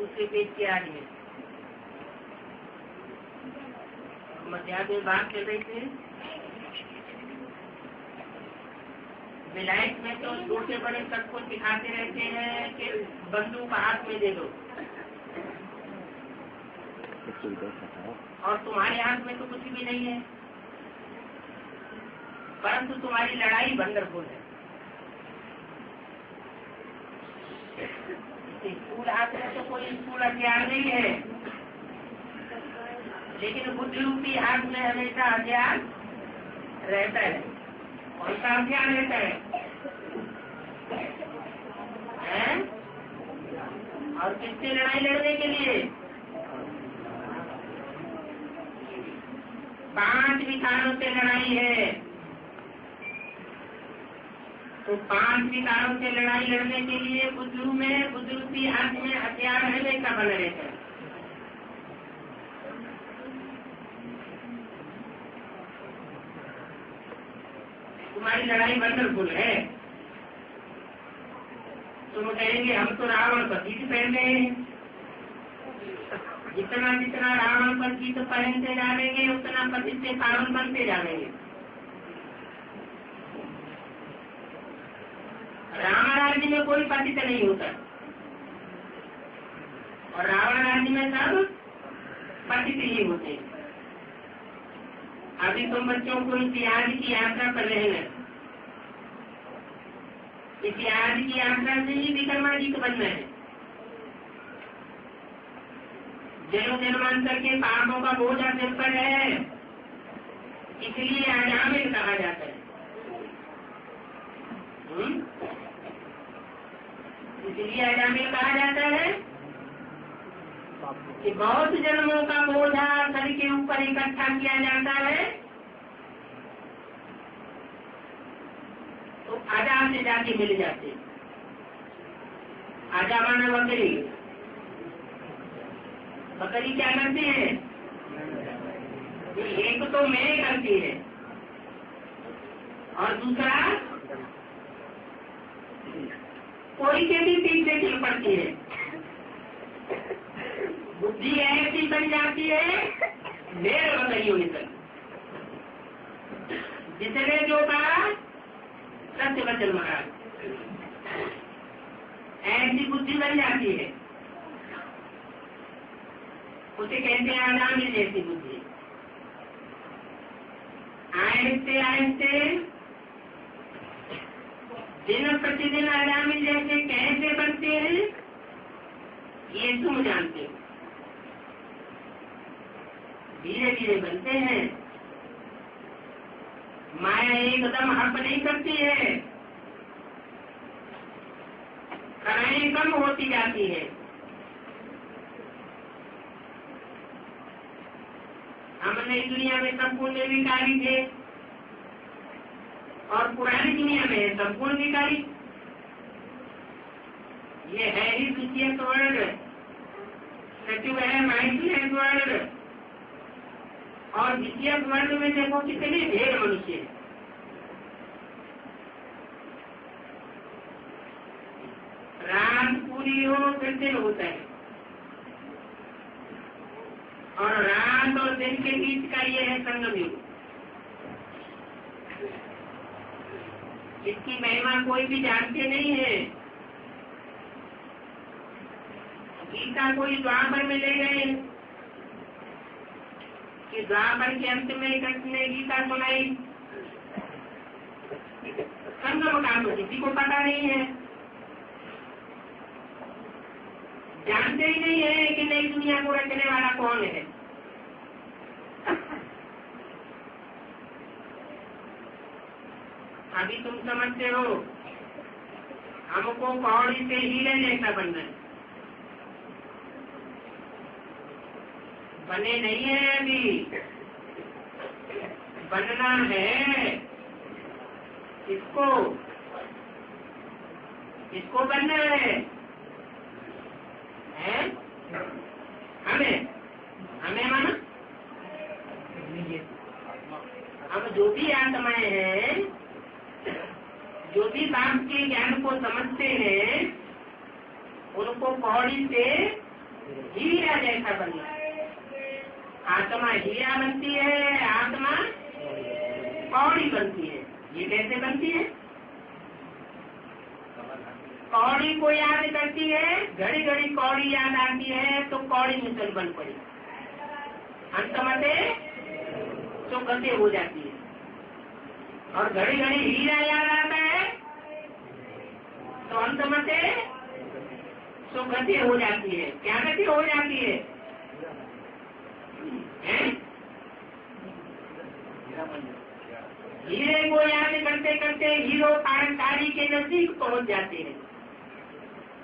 उसके पेट के आदमी मध्याह्न में बात कर रही थी। विलायत में तो छोटे बड़े सबको सिखाते रहते हैं कि बंदूक हाथ में दे दो, और तुम्हारे हाथ में तो कुछ भी नहीं है, परंतु तुम्हारी लड़ाई वंडरफुल है। स्कूल हाथ में तो कोई स्कूल हथियार नहीं है, लेकिन बुद्धि रूपी हाथ में हमेशा हथियार रहता है। कौन सा हथियार रहता है? और किससे लड़ाई लड़ने के लिए? 5 विकारों से लड़ाई है। तो 5 विकारों से लड़ाई लड़ने के लिए बुद्धि हाथ में हथियार हमेशा बना रहता है। तुम्हारी लड़ाई वंडरफुल है। तुम कहेंगे हम तो रावण पर जीत पहनते हैं, जितना जितना रावण पर जीत पहनते जाएंगे उतना पति से पावन बनते जाएंगे। राम राज्य में कोई पतित नहीं होता, और रावण राज्य में सब पतित ही होते हैं। अभी तुम बच्चों को इतिहास की यात्रा कर रहे हैं। इतिहास की यात्रा से ही विक्रमादित्य बनना है। जन्म जन्मांतर के पापों का बोझा सिर पर है, इसलिए अजामिल कहा जाता है। इसलिए अजामिल कहा जाता है कि बहुत जन्मों का बोझा सर के ऊपर इकट्ठा किया जाता है, तो आजा से जाके मिल जाते। आजा माना बकरी। बकरी क्या करती है? एक तो मैं करती है, और दूसरा कोई के भी पीछे चल पड़ती है। बुद्धि ऐसी बन जाती है ढेर बकरियों निकल, जिसने जो कहा सत्य वचन महाराज, ऐसी बुद्धि बन जाती है। उसे कहते हैं आजामिल जैसी बुद्धि। आहिस्ते आहिस्ते दिन प्रतिदिन आजामिल जैसे कैसे बनते हैं ये तुम जानते हो। धीरे धीरे बनते हैं। माया एकदम हड़प नहीं करती है, कड़ाई कम होती जाती है। हम नई दुनिया में संपूर्ण विकारी थे, और पुरानी दुनिया में संपूर्ण विकारी। ये है ही द्वितीय वर्ल्ड, सचिव है माइंडलेस वर्ल्ड, और द्वितीय वर्ल्ड में देखो कितने ढेर मनुष्य हैं। रात पूरी हो फिर दिन होता है, और रात और दिन के बीच का ये है संगम युग। इसकी महिमा कोई भी जानते नहीं है। गीता कोई द्वापर में ले गए कि द्वापर के अंत में कृष्ण ने गीता सुनाई। संगम का तो किसी को पता नहीं है, जानते ही नहीं है कि नई दुनिया को रचने वाला कौन है। अभी तुम समझते हो हमको पौड़ी से हीरे जैसा बनना है, बने नहीं है। अभी बनना है। किसको बनना है? हमें माना हम जो भी आत्माएं हैं, जो भी बाप के ज्ञान को समझते हैं, उनको पौड़ी से हीरा जैसा बनना। आत्मा हीरा बनती है, आत्मा कौड़ी बनती है। ये कैसे बनती है? कौड़ी को याद करती है, घड़ी घड़ी कौड़ी याद आती है तो कौड़ी मिसल बन पड़ी, अंत में चौकते हो जाती है। और घड़ी घड़ी हीरा याद आता है तो अंत में गति हो जाती है। क्या गति हो जाती है? हीरे को याद करते करते हीरो पारंकारी के नजदीक पहुंच जाते हैं।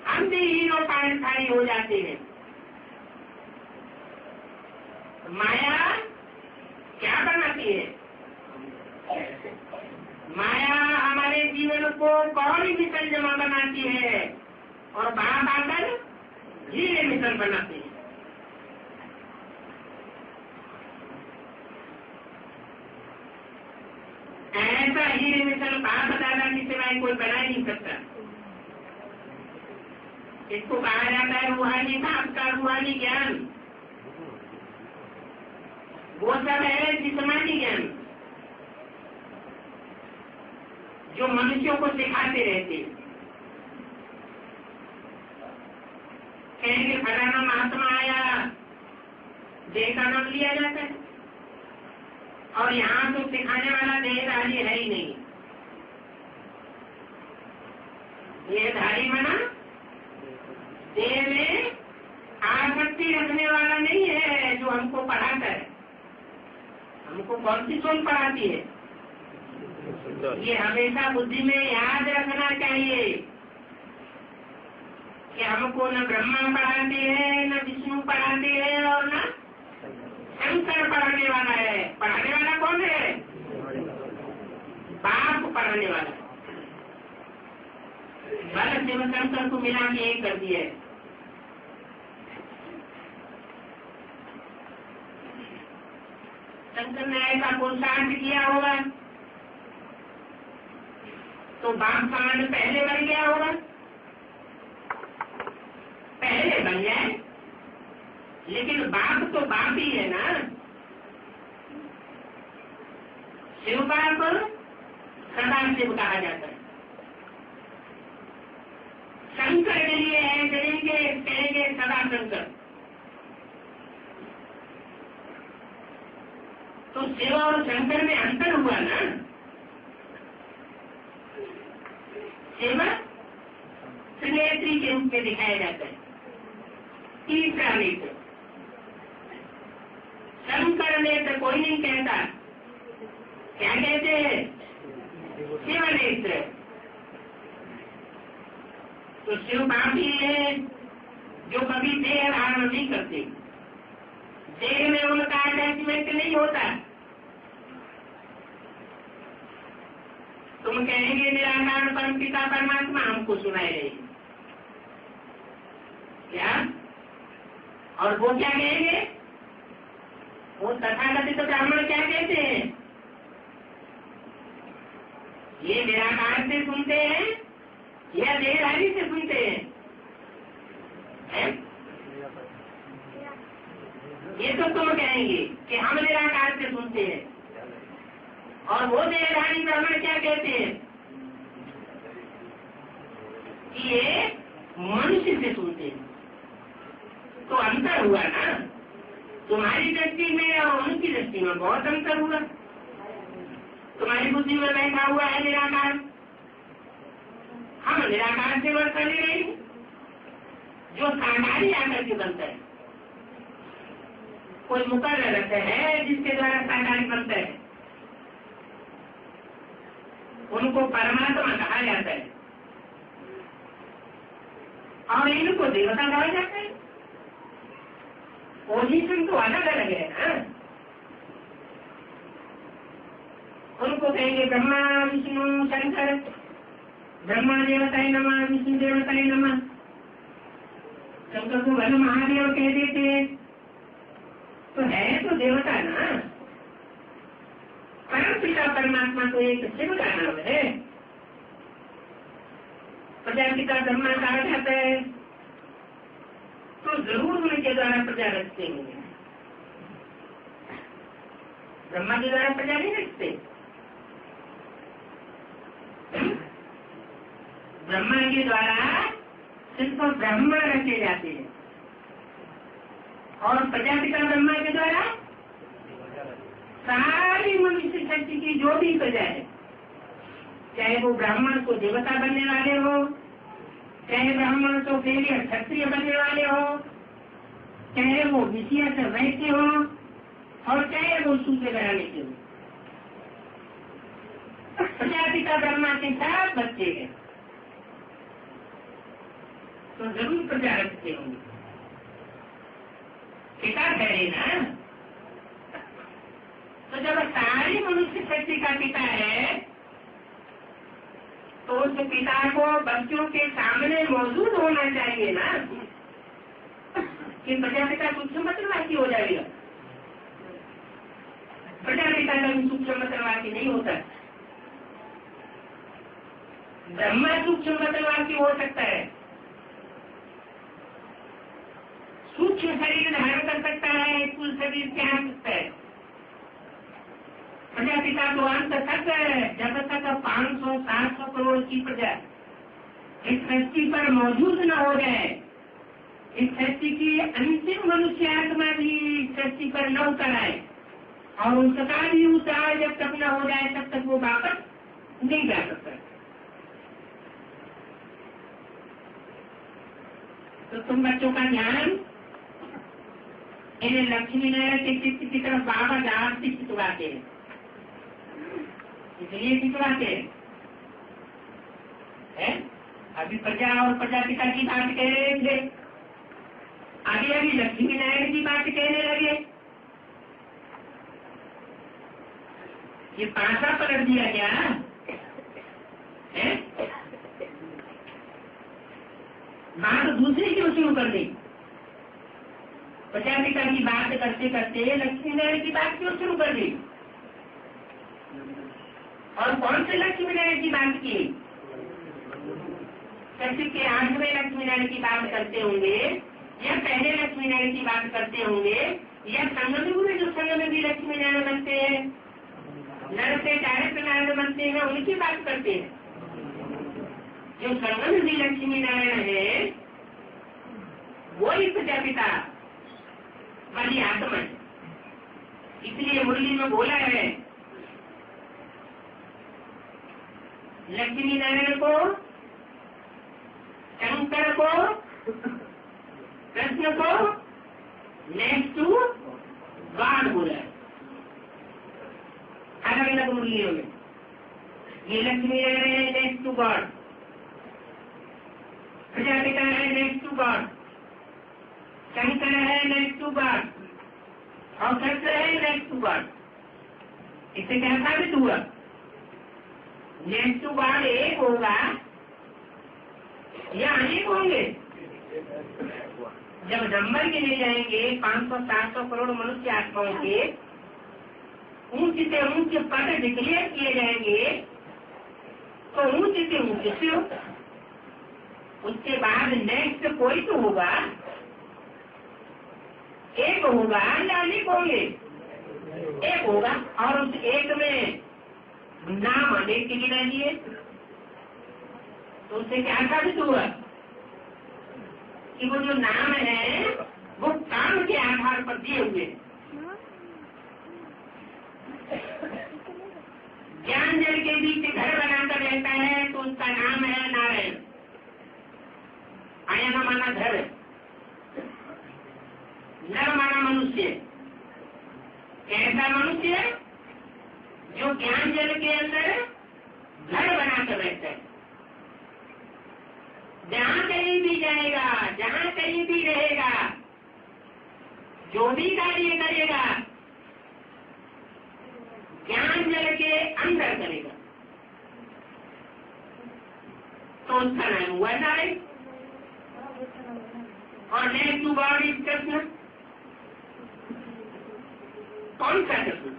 हम भी हीरो पारंकारी हो जाते हैं। माया क्या बनाती है? माया हमारे जीवन को कौड़ी मिसल जमा बनाती है और बाहर आकर हीरे मिसल बनाते हैं। ऐसा हीरे मिसल बाप दादा की सिवाय कोई बना ही नहीं सकता। इसको कहा जाता है रूहानी बाप का रूहानी ज्ञान। वो सब है जिस्मानी ज्ञान जो मनुष्यों को सिखाते रहते हैं। कहेंगे फलाना महात्मा आया, देह का नाम लिया जाता है और यहाँ तो सिखाने वाला देहधारी है ही नहीं। देहधारी बना, देह में आसक्ति रखने वाला नहीं है जो हमको पढ़ाता है। हमको कौन सी सोच पढ़ाती है? ये हमेशा बुद्धि में याद रखना चाहिए कि हमको न ब्रह्मा पढ़ाते हैं, न विष्णु पढ़ाते हैं और न शंकर पढ़ाने वाला है। पढ़ाने वाला कौन है? बाप पढ़ाने वाला। बल शिव शंकर को मिला के एक कर दिए। शंकर ने ऐसा पुरुषार्थ किया होगा तो बाप समाज पहले बन गया होगा। पहले बन जाए, लेकिन बाप तो बाप ही है ना। शिव बाप सदा शिव कहा जाता है। शंकर के लिए है कहेंगे सदा शंकर। तो शिव और शंकर में अंतर हुआ ना। शिव त्रिनेत्री के रूप में दिखाया जाता है, तीसरा नेत्र। शंकर नेत्र कोई नहीं कहता, क्या कहते हैं? शिव नेत्र। तो शिव बाप ही है जो कभी देह धारण नहीं करते। देह में उनका अटैचमेंट नहीं होता। तुम कहेंगे निराकार परमपिता परमात्मा, हमको सुनाई रही क्या? और वो क्या कहेंगे? वो तथाकथित ब्राह्मण क्या कहते हैं? ये निराकार से सुनते हैं या देहधारी से सुनते हैं? ये तो तुम कहेंगे कि हम निराकार से सुनते हैं। और वो देहधारी ब्राह्मण क्या कहते हैं? कि ये मनुष्य से सुनते हैं। तो अंतर हुआ ना। तुम्हारी दृष्टि में और उनकी दृष्टि में बहुत अंतर हुआ। तुम्हारी बुद्धि में बैठा हुआ है निराकार, हम निराकार से वर्त कर रहे हैं। जो साकारी आकर के बनता है, कोई मुकर्रर है जिसके द्वारा साकार बनता है, उनको परमात्मा कहा जाता है और इनको देवता कहा जाता है। पोजीशन तो अलग अलग है ना। उनको कहेंगे ब्रह्मा विष्णु शंकर। ब्रह्मा देवताय नमः, विष्णु देवताय नमः। शंकर को भले महादेव कह देते हैं तो है तो देवता ना। परमपिता परमात्मा तो एक शिव का नाम है। प्रजापिता ब्रह्मा कहा जाता है तो जरूर उनके द्वारा प्रजा रखते होंगे। ब्रह्मा के द्वारा प्रजा नहीं रखते। ब्रह्मा के द्वारा सिर्फ ब्रह्मा रखे जाते हैं और प्रजापिता ब्रह्मा के द्वारा सारी मनुष्य शक्ति की जो भी प्रजा है, चाहे वो ब्राह्मण को देवता बनने वाले हो, चाहे ब्राह्मण को पहले क्षत्रिय बनने वाले हो, चाहे वो विषय से वैसे हो और चाहे वो सूत्र बनाने के हो, प्रजापिता ब्रह्मा के साथ बच्चे हैं तो जरूर प्रजा रखते होंगे। पिता ठहरे ना, तो जब सारी मनुष्य शक्ति का पिता है तो उस पिता को बच्चों के सामने मौजूद होना चाहिए ना कि प्रजापिता सूक्ष्म मतवासी हो जाएगा। प्रजापिता कभी सूक्ष्म मतवासी नहीं होता। ब्रह्मा सूक्ष्म मतवासी हो सकता है, सूक्ष्म शरीर धारण कर सकता है, स्थूल शरीर त्याग सकता है। प्रजापिता तो अंत तक जब तक 500-700 करोड़ की प्रजा इस धरती पर मौजूद न हो जाए, इस धरती की अंतिम मनुष्य आत्मा भी इस धरती पर न उतर आए और उसका भी उतार जब तक न हो जाए तब तक वो वापस नहीं जा सकता। तो तुम बच्चों का ध्यान इन्हें लक्ष्मी नारायण के चित्त की तरफ बाबा जाती खिंचवाते हैं, इसलिए खिंचवाते हैं। अभी प्रजा और प्रजापिता की बात कह रहे थे, आगे अभी लक्ष्मी नारायण की बात कहने लगे। ये पासा पलट दिया क्या है? बात दूसरी क्यों शुरू कर दी? प्रजापिता की बात करते करते लक्ष्मी नारायण की बात क्यों शुरू कर दी? और कौन से लक्ष्मी नारायण की बात की? सृष्टि के 8वें लक्ष्मी नारायण की बात करते होंगे या पहले लक्ष्मी नारायण की बात करते होंगे या संगम में जो संगम भी लक्ष्मी नारायण बनते हैं, नर से डायरेक्ट नारायण बनते हैं, उनकी बात करते हैं। जो संगम भी लक्ष्मी नारायण है वो ही प्रजापिता वाली आत्मा है। इसलिए मुरली में बोला है लक्ष्मी नारायण को, शंकर को, कृष्ण को नेक्स्ट टू गॉड बोला है अलग अलग मुरलियों में। ये लक्ष्मी नारायण है नेक्स्ट टू गॉड, प्रजापिता है नेक्स्ट टू गॉड, शंकर है नेक्स्ट टू गॉड और कृष्ण है नेक्स्ट टू गॉड। इससे क्या साबित हुआ? नेक्स्ट टू गॉड एक होगा या अनेक होंगे? जब नंबर के ले जाएंगे 500-700 करोड़ मनुष्य आत्माओं के ऊंच से ऊंच पद डिक्लेयर किए जाएंगे तो ऊंच से ऊंच से उसके बाद नेक्स्ट कोई तो होगा, एक होगा या अनेक होंगे? एक होगा और उस एक में नाम अनेक के गिना दिए तो उससे क्या साबित हुआ कि वो जो नाम है वो काम के आधार पर दिए हुए। ज्ञान जल के बीच घर बनाकर रहता है तो उसका नाम है नारायण। आया न माना घर, नर माना मनुष्य। कैसा मनुष्य? जो ज्ञान जल के अंदर घर बनाकर रहता है, जहाँ कहीं भी जाएगा, जहाँ कहीं भी रहेगा, जो भी कार्य करेगा ज्ञान जल के अंदर करेगा तो उसका नाम हुआ नारायण। और next to God is Krishna. कौन सा कृष्ण?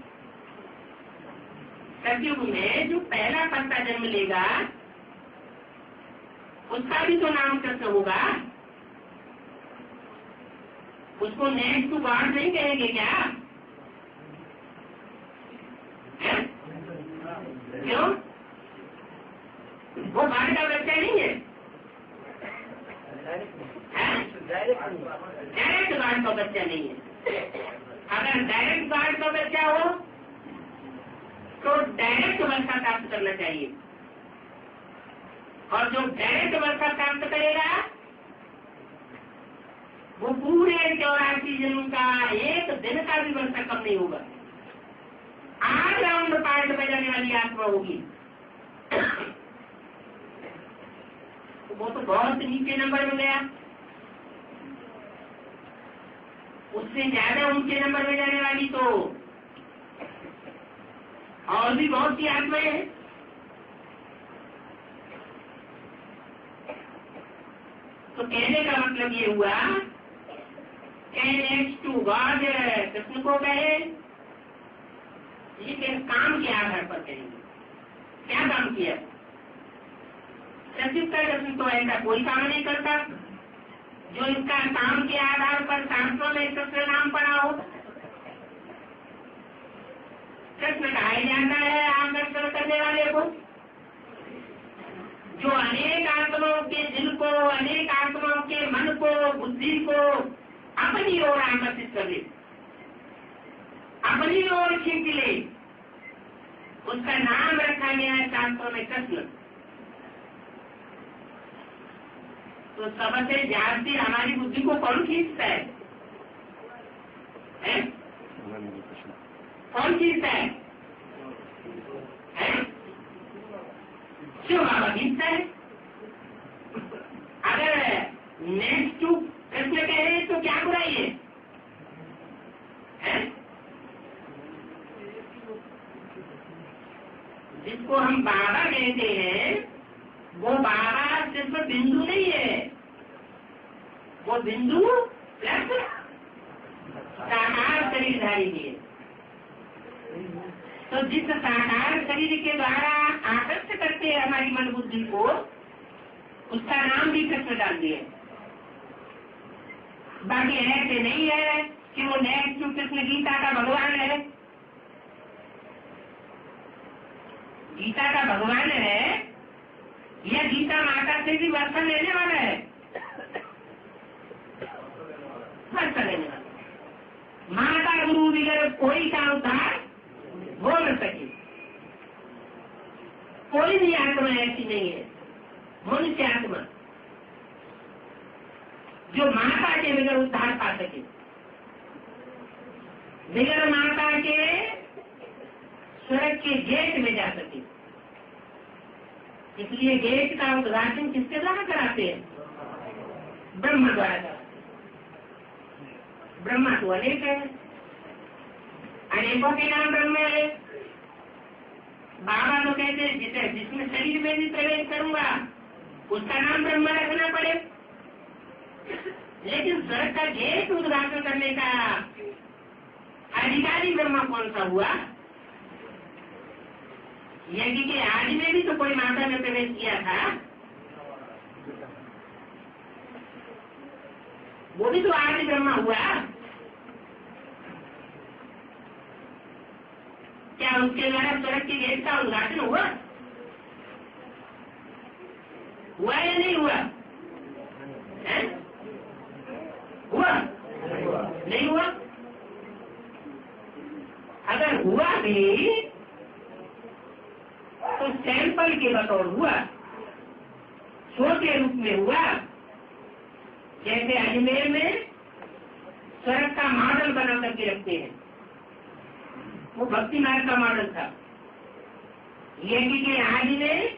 सतयुग में जो पहला पत्ता जन्म लेगा उसका भी तो नाम कृष्ण होगा। उसको नेक्स्ट टू गॉड नहीं कहेंगे क्या? है? क्यों? वो गॉड का बच्चा नहीं है, डायरेक्ट गॉड का बच्चा नहीं है। अगर डायरेक्ट गॉड का बच्चा हो तो डायरेक्ट वर्षा प्राप्त करना चाहिए, और जो डायरेक्ट वर्षा प्राप्त करेगा वो पूरे 84 जन्म का एक दिन का भी वर्षा कम नहीं होगा। 8 राउंड पार्ट बजाने वाली आत्मा होगी। वो तो बहुत नीचे नंबर में गया, उससे ज्यादा ऊंचे नंबर में जाने वाली तो और भी बहुत सी आत्माएं हैं। तो कहने का मतलब ये हुआ, नेक्स्ट टू गॉड कृष्ण को कहे, लेकिन काम के आधार पर कहेंगे। क्या काम किया? सचिव का कृष्ण तो ऐसा कोई काम नहीं करता जो इसका काम के आधार पर शास्त्रों में कृष्ण नाम पड़ा हो। कृष्ण कहा जाता है आकर्षण करने वाले को, जो अनेक आत्माओं के दिल को, अनेक आत्माओं के मन को, बुद्धि को अपनी ओर आकर्षित कर ले, अपनी ओर खींच ले, उसका नाम रखा गया है शास्त्रों में कृष्ण। तो सबसे ज्यादा हमारी बुद्धि को कौन खींचता है? कौन खींचता है? शिव बाबा खींचता है। अगर नेक्स्ट टू कृष्ण कहे तो क्या बुराई है? जिसको हम बाबा कहते हैं वो बाबा सिर्फ बिंदु नहीं है, वो बिंदु प्लस साकार शरीरधारी है। तो जिस साकार शरीर के द्वारा आकर्षित करते हैं हमारी मन बुद्धि को, उसका नाम भी कृष्ण डाल दिए। बाकी ऐसे नहीं है कि वो नेक्स्ट टू कृष्ण गीता का भगवान है। गीता का भगवान है या गीता माता से भी वर्षा लेने वाला है? वर्षा लेने वाला। माता गुरु बगैर कोई का उद्धार हो न सके। कोई भी आत्मा ऐसी नहीं है, मनुष्य आत्मा, जो माता के बगैर उद्धार पा सके। बगैर माता के स्वर्ग के गेट में जा सके। इसलिए गेट का उद्घाटन किसके द्वारा कराते हैं? ब्रह्मा द्वारा। ब्रह्मा तो अनेक है, अनेकों के नाम ब्रह्मा है। बाबा तो कहते हैं जिसमें शरीर में भी प्रवेश करूंगा उसका नाम ब्रह्मा रखना पड़े। लेकिन स्वर्ग का गेट उद्घाटन करने का अधिकारी ब्रह्मा कौन सा हुआ? यज्ञ के आदि में भी तो कोई माता ने प्रवेश किया था, वो भी तो आदि ब्रह्मा हुआ। क्या उसके द्वारा स्वर्ग के गेट का उद्घाटन हुआ? हुआ या नहीं हुआ? हुआ? नहीं हुआ? अगर हुआ भी तो सैंपल के बतौर हुआ, शो के रूप में हुआ। जैसे अजमेर में स्वर्ग का मॉडल बना करके रखते हैं, वो भक्ति मार्ग का मॉडल था। यज्ञ के आदि में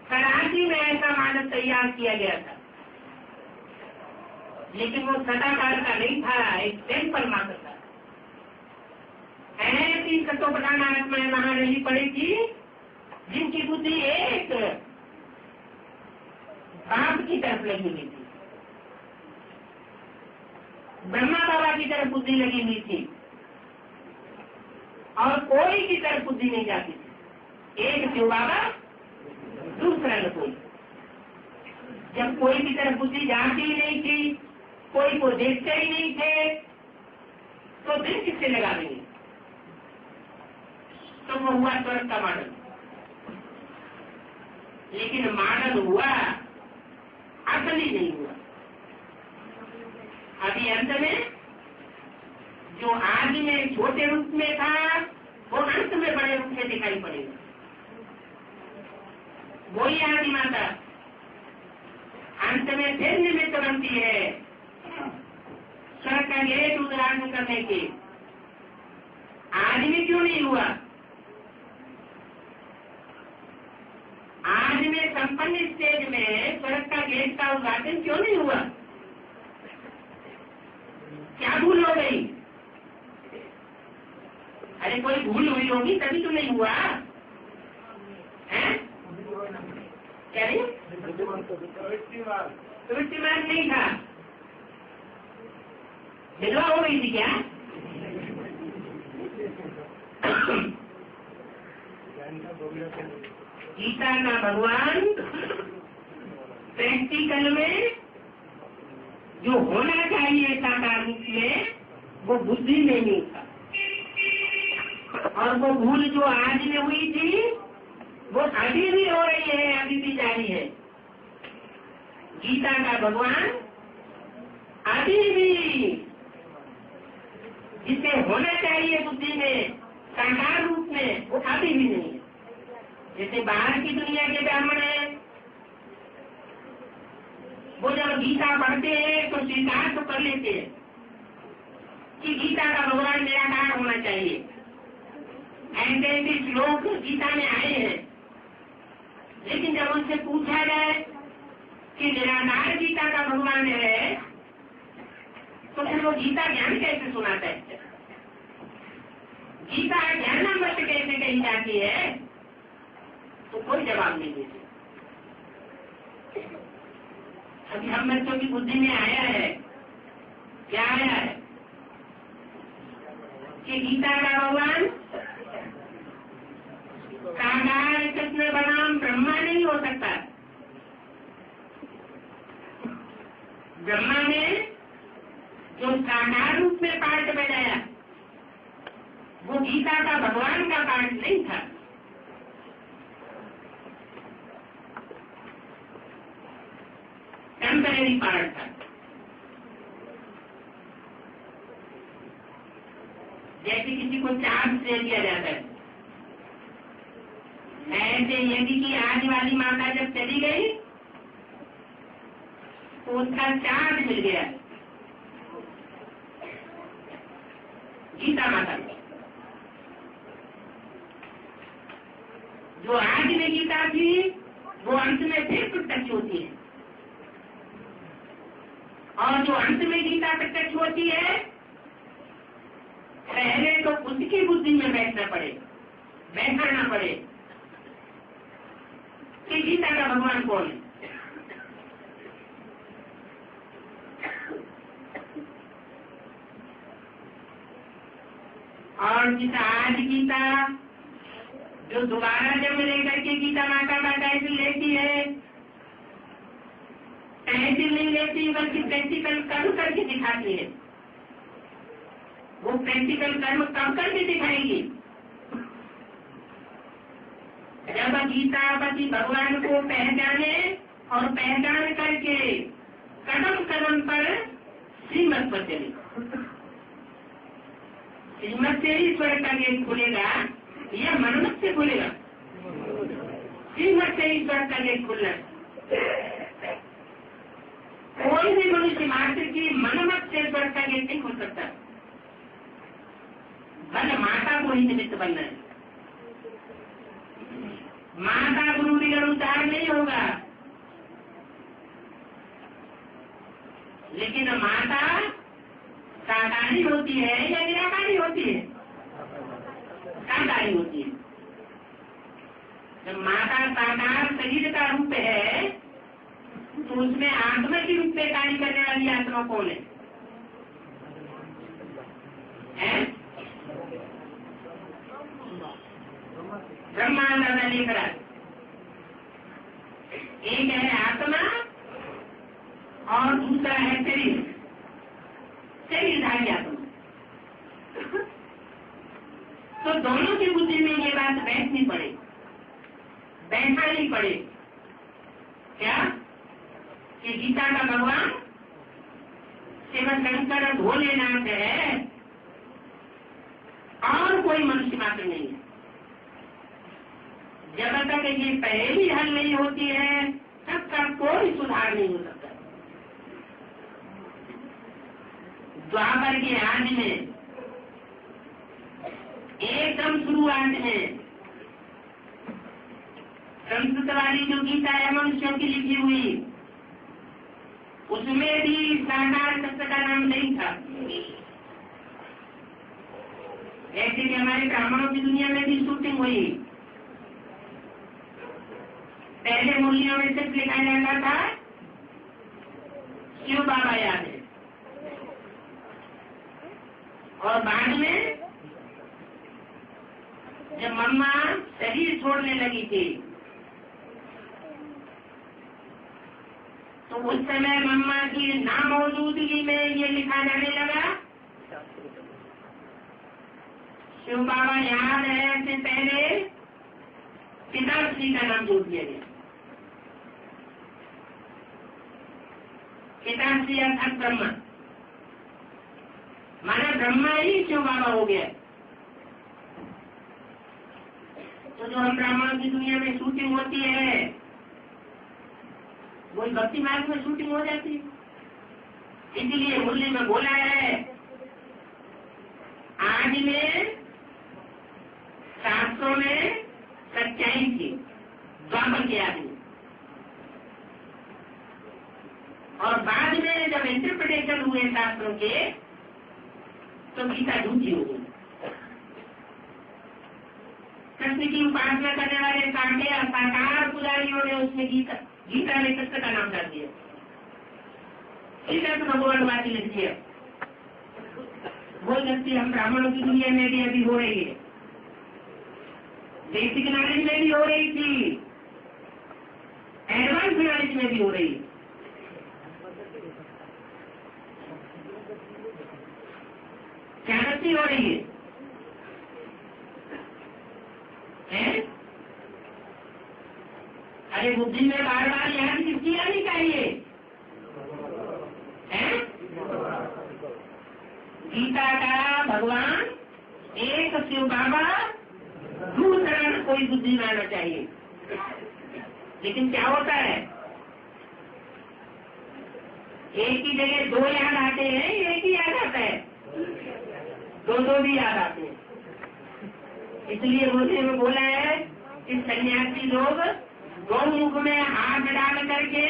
कराची में ऐसा मॉडल तैयार किया गया था, लेकिन वो सदाकाल का नहीं था, एक सैंपल मात्र था। ऐसी कटोपटान आत्माएं वहां नहीं पड़ी थी जिनकी बुद्धि एक बाप की तरफ लगी हुई थी, ब्रह्मा बाबा की तरफ बुद्धि लगी हुई थी, और कोई की तरफ बुद्धि नहीं जाती थी। एक शिव बाबा, दूसरा न कोई। जब कोई की तरफ बुद्धि जाती ही नहीं थी कोई को देखते ही नहीं थे, तो दिल किससे लगा देंगे? तो वो हुआ स्वर्ग का मॉडल। लेकिन मॉडल हुआ, असली नहीं हुआ। अभी अंत में जो आदि में छोटे रूप में था, वो अंत में बड़े रूप में दिखाई पड़ेगा। वही आदि माता अंत में फिर निमित्त बनती है स्वर्ग का गेट उद्घाटन करने के। आदि में क्यों नहीं हुआ? आज में संपन्न स्टेज में स्वर्ग का गेट का उद्घाटन क्यों नहीं हुआ? क्या भूल हो गई? अरे कोई भूल हुई होगी तभी तो नहीं हुआ है? क्या नहीं? दृष्टिमान नहीं था, विधवा हो गई थी क्या? गीता का भगवान प्रैक्टिकल में जो होना चाहिए साकार रूप में, वो बुद्धि में नहीं था। और वो भूल जो आज में हुई थी, वो अभी भी हो रही है, अभी भी जारी है। गीता का भगवान अभी भी जिसे होना चाहिए बुद्धि में साकार रूप में, वो अभी भी नहीं है। जैसे बाहर की दुनिया के ब्राह्मण है, वो जब गीता पढ़ते हैं तो स्वीकार तो कर लेते हैं कि गीता का भगवान निराकार होना चाहिए। ऐसे ऐसे श्लोक गीता में आए हैं, लेकिन जब उनसे पूछा जाए कि निराकार गीता का भगवान है, तो फिर वो गीता ज्ञान कैसे सुनाता है? गीता ज्ञानामृत कैसे कही जाती है? तो कोई जवाब नहीं देते। अभी हम बच्चों की बुद्धि में आया है, क्या आया है कि गीता का भगवान साकार कृष्ण बनाम ब्रह्मा नहीं हो सकता। ब्रह्मा ने जो साकार रूप में पाठ बजाया, वो गीता का भगवान का पाठ नहीं था। टेम्परेरी पार्ट था। जैसे किसी को चार्ज दे दिया जाता है, ऐसे यदि की आने वाली माता जब चली गई तो उसका चार्ज मिल गया गीता माता को। जो आज में गीता थी, वो अंत में फिर प्रत्यक्ष होती है, और जो अंत में गीता प्रत्यक्ष होती है, पहले तो उसकी बुद्धि में बैठाना पड़े कि गीता का भगवान कौन है। और जिस आज गीता जो दोबारा जन्म लेकर के गीता माता का टाइटल लेती है, टाइटल नहीं लेती बल्कि प्रैक्टिकल कर्म करके दिखाती है। वो प्रैक्टिकल कर्म कब करके दिखाएगी? जब गीतापति भगवान को पहचाने और पहचान करके कदम कदम पर श्रीमत पर चले। श्रीमत से ही स्वर्ग का गेट खुलेगा या मनमत से खुलेगा? श्रीमत से ही स्वर्ग का गेट खुलना। कोई भी मनुष्य मात्र की मनमत से स्वर्ग का गेट नहीं खुल सकता। बल माता को ही निमित्त बनना है। माता गुरु बिगड़ उद्धार नहीं होगा। लेकिन माता साकारी होती है या निराकारी होती है? साकारी होती है। जब माता साकार शरीर का रूप है, तो उसमें आत्मा के रूप में कार्य करने वाली आत्मा कौन है? ब्रह्मांड लेकर एक है आत्मा और दूसरा है शरीर। शरीरधारी आत्मा। तो दोनों की बुद्धि में ये बात बैठनी पड़े, बैठानी पड़े क्या कि गीता का भगवान शिव शंकर भोलेनाथ है और कोई मनुष्य मात्र नहीं है। जब तक ये पहली हल नहीं होती है तब तक कोई सुधार नहीं हो सकता। द्वापर के आदि में एकदम शुरुआत में संस्कृत वाली जो गीता है मनुष्यों की लिखी हुई, उसमें भी साकार सत्य का नाम नहीं था। ऐसे कि हमारे ब्राह्मणों की दुनिया में भी शूटिंग हुई। पहले मूल्यों में सिर्फ लिखा जाता था शिव बाबा याद है, और बाद में जब मम्मा शरीर छोड़ने लगी थी तो उस समय मम्मा की नामौजूदगी में ये लिखा जाने लगा शिव बाबा याद है से पहले पिताश्री का नाम जोड़ दिया गया। पिताश्री अर्थात ब्रह्मा, माना ब्रह्मा ही शिव बाबा हो गया। तो जो हम ब्राह्मणों की दुनिया में शूटिंग होती है वही भक्ति मार्ग में शूटिंग हो जाती है। इसीलिए मुरली में बोला है आज में शास्त्रों में सच्चाई थी द्वापर के आदमी, और बाद में जब इंटरप्रिटेशन हुए शास्त्रों के तो गीता झूठी हो गई। कृष्ण की उपासना करने वाले साकार पुजारियों ने उसमें गीता ने कृष्ण का नाम डाल दिया। गीता तो भगवानवादी लिख दिया। वो गलती हम ब्राह्मणों की दुनिया में भी अभी हो रही है, बेसिक नॉलेज में भी हो रही थी, एडवांस नॉलेज में भी हो रही है। क्या गलती हो रही है? अरे बुद्धि में बार बार याद किसकी आनी चाहिए? गीता का भगवान एक शिव बाबा, दूसरा कोई बुद्धि में आना चाहिए। लेकिन क्या होता है, एक ही जगह दो याद आते हैं, एक ही याद आता है, दो भी याद आते हैं। इसलिए मुझे में बोला है कि सन्यासी लोग गौमुख में हाथ डाल करके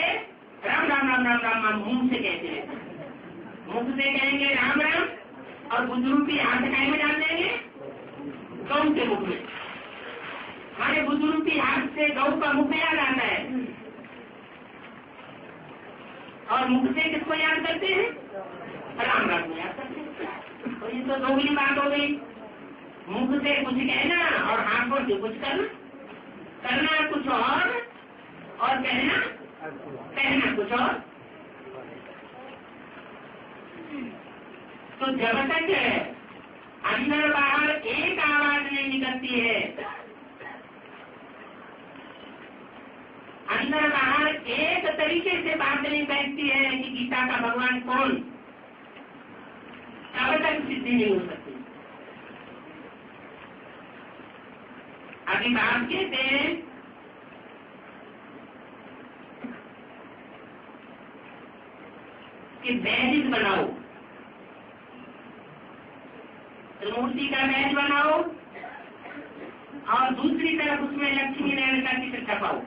राम राम राम राम राम राम मुंह से कहते हैं, मुख से कहेंगे राम राम, और बुजुर्ग हाथ काय में डाल देंगे गौ के मुख में। हमारे बुजुर्ग की हाथ से गौ का मुख याद आता है, और मुख से किसको याद करते हैं? राम राम को याद करते हैं। तो ये तो दोगली बात हो गई, मुख से कुछ कहना और हाथों से कुछ करना कुछ और कहना कुछ और। तो जब तक अंदर बाहर एक आवाज नहीं निकलती है, अंदर बाहर एक तरीके से बात नहीं बैठती है कि गीता का भगवान कौन, तब तक सिद्धि नहीं हो सकती। अभी बात कहते हैं कि बैज बनाओ, त्रिमूर्ति का बैज बनाओ और दूसरी तरफ उसमें लक्ष्मी नारायण का चित्र छपाओ।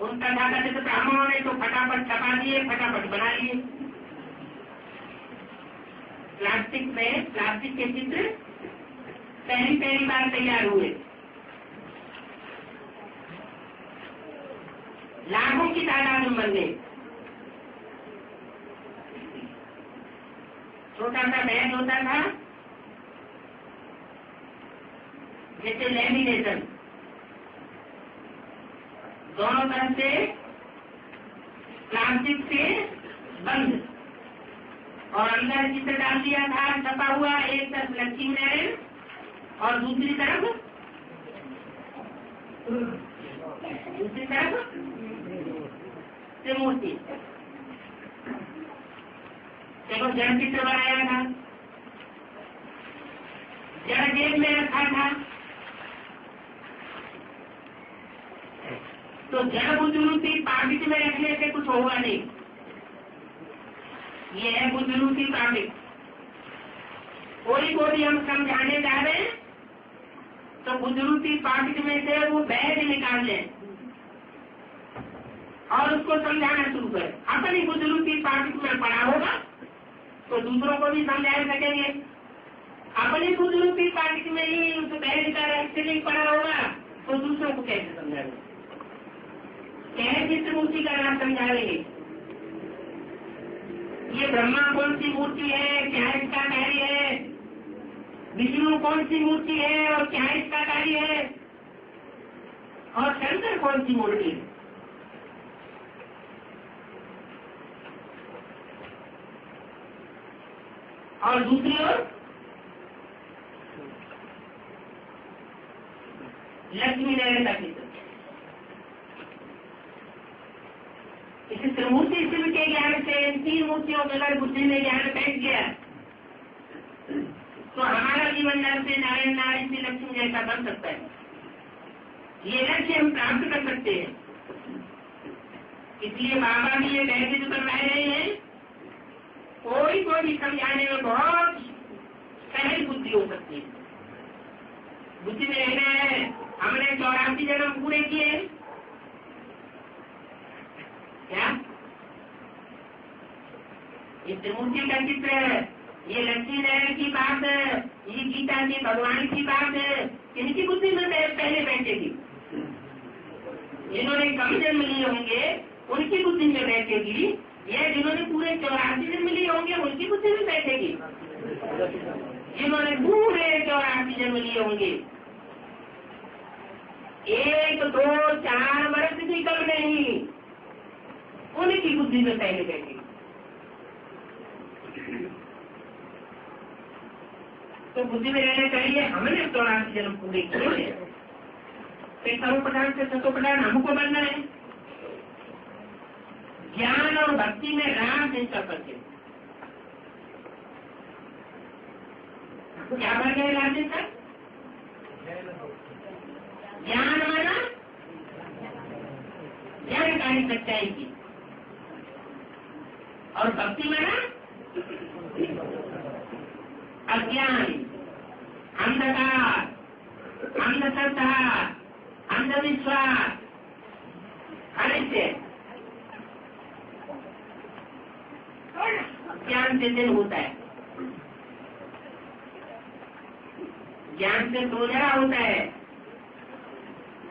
उन तथाकथित ब्राह्मणों ने तो फटाफट छपा दिए, फटाफट बना लिए। प्लास्टिक के चित्र पहली बार तैयार हुए, लाखों की तादाद में बन गए। छोटा सा बैग होता था जैसे लैमिनेशन, दोनों तरफ से प्लास्टिक से बंद, और अंदर चित्र डाल दिया था छपा हुआ, एक तरफ लक्ष्मी नारायण और दूसरी तरफ त्रिमूर्ति। देखो जड़ चित्र बनाया था, जड़ जेब में रखा था, तो जड़ बुद्धि पाकिट में रखने से कुछ होगा नहीं। ये है बुद्धि पाकिट। कोई को भी हम समझाने जा रहे हैं तो बुद्धि पाकिट में से वो बैग निकाल लें और उसको समझाना शुरू करें। अपनी बुद्धि पाकिट में पड़ा होगा तो दूसरों को भी समझा सकेंगे। अपनी बुद्धि पाकिट में ही उस बैग का रहस्य नहीं पड़ा होगा तो दूसरों को कैसे समझाएंगे, कैसे त्रिमूर्ति का नाम समझाएंगे। ये ब्रह्मा कौन सी मूर्ति है, क्या इसका कार्य है, विष्णु कौन सी मूर्ति है और क्या इसका कार्य है, और शंकर कौन सी मूर्ति है। और दूसरी ओर लक्ष्मी नारायण का चित्र। इस त्रिमूर्ति शिव के ज्ञान से तीन मूर्तियों के अगर बुद्धि में ज्ञान बैठ गया तो हमारा जीवन नर से नारायण, नारायण से लक्ष्मी जैसा बन सकता है। ये लक्ष्य हम प्राप्त कर सकते हैं। इसलिए बाबा भी ये कहते जो करवा रहे हैं, कोई को भी समझाने में बहुत सहज बुद्धि हो सकती है। बुद्धि में रहना है। हमने 84 जन्म पूरे किए क्या? ये त्रिमूर्ति का चित्र है, ये लक्ष्मी नारायण की बात है, ये गीता की भगवान की बात है। इनकी बुद्धि में पहले बैठेगी। जिन्होंने कम जन्म लिए होंगे उनकी बुद्धि में बैठेगी, या जिन्होंने पूरे 84 जन्म लिए होंगे उनकी बुद्धि में बैठेगी। जिन्होंने पूरे 84 जन्म लिए होंगे, 1, 2, 4 वर्ष भी कम नहीं, उनकी बुद्धि में पहले बैठेगी। तो बुद्धि में रहना चाहिए। हमने 84 जन्म पूरे किए, सर्वप्रधान से सतोप्रधान हमको बनना है। ज्ञान और भक्ति में राम नहीं कर सकते। क्या बन गए लाते सर? ज्ञान माना जानकारी सच्चाई की, और भक्ति माना अज्ञान, अंधकार, अंधश्रद्धा, अंधविश्वास, अनित्य। ज्ञान से दिन होता है, ज्ञान से सोझा होता है,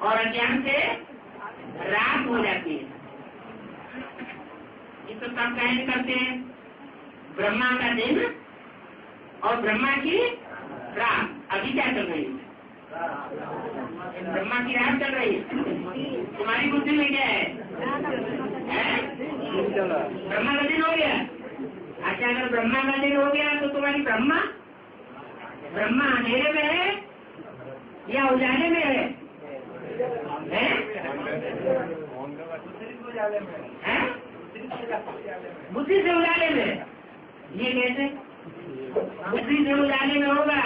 और अज्ञान से रात हो जाती है। ये तो सब कहने करते हैं ब्रह्मा का दिन और ब्रह्मा की रात। अभी क्या चल रही है? ब्रह्मा की रात चल रही है। तुम्हारी बुद्धि में क्या है? ब्रह्मा का दिन हो गया। अच्छा, अगर ब्रह्मा का दिन हो गया तो तुम्हारी ब्रह्मा अंधेरे में है या उजाले में है? बुद्धि से उजाले में। ये कैसे? बुद्धि से उजाले में होगा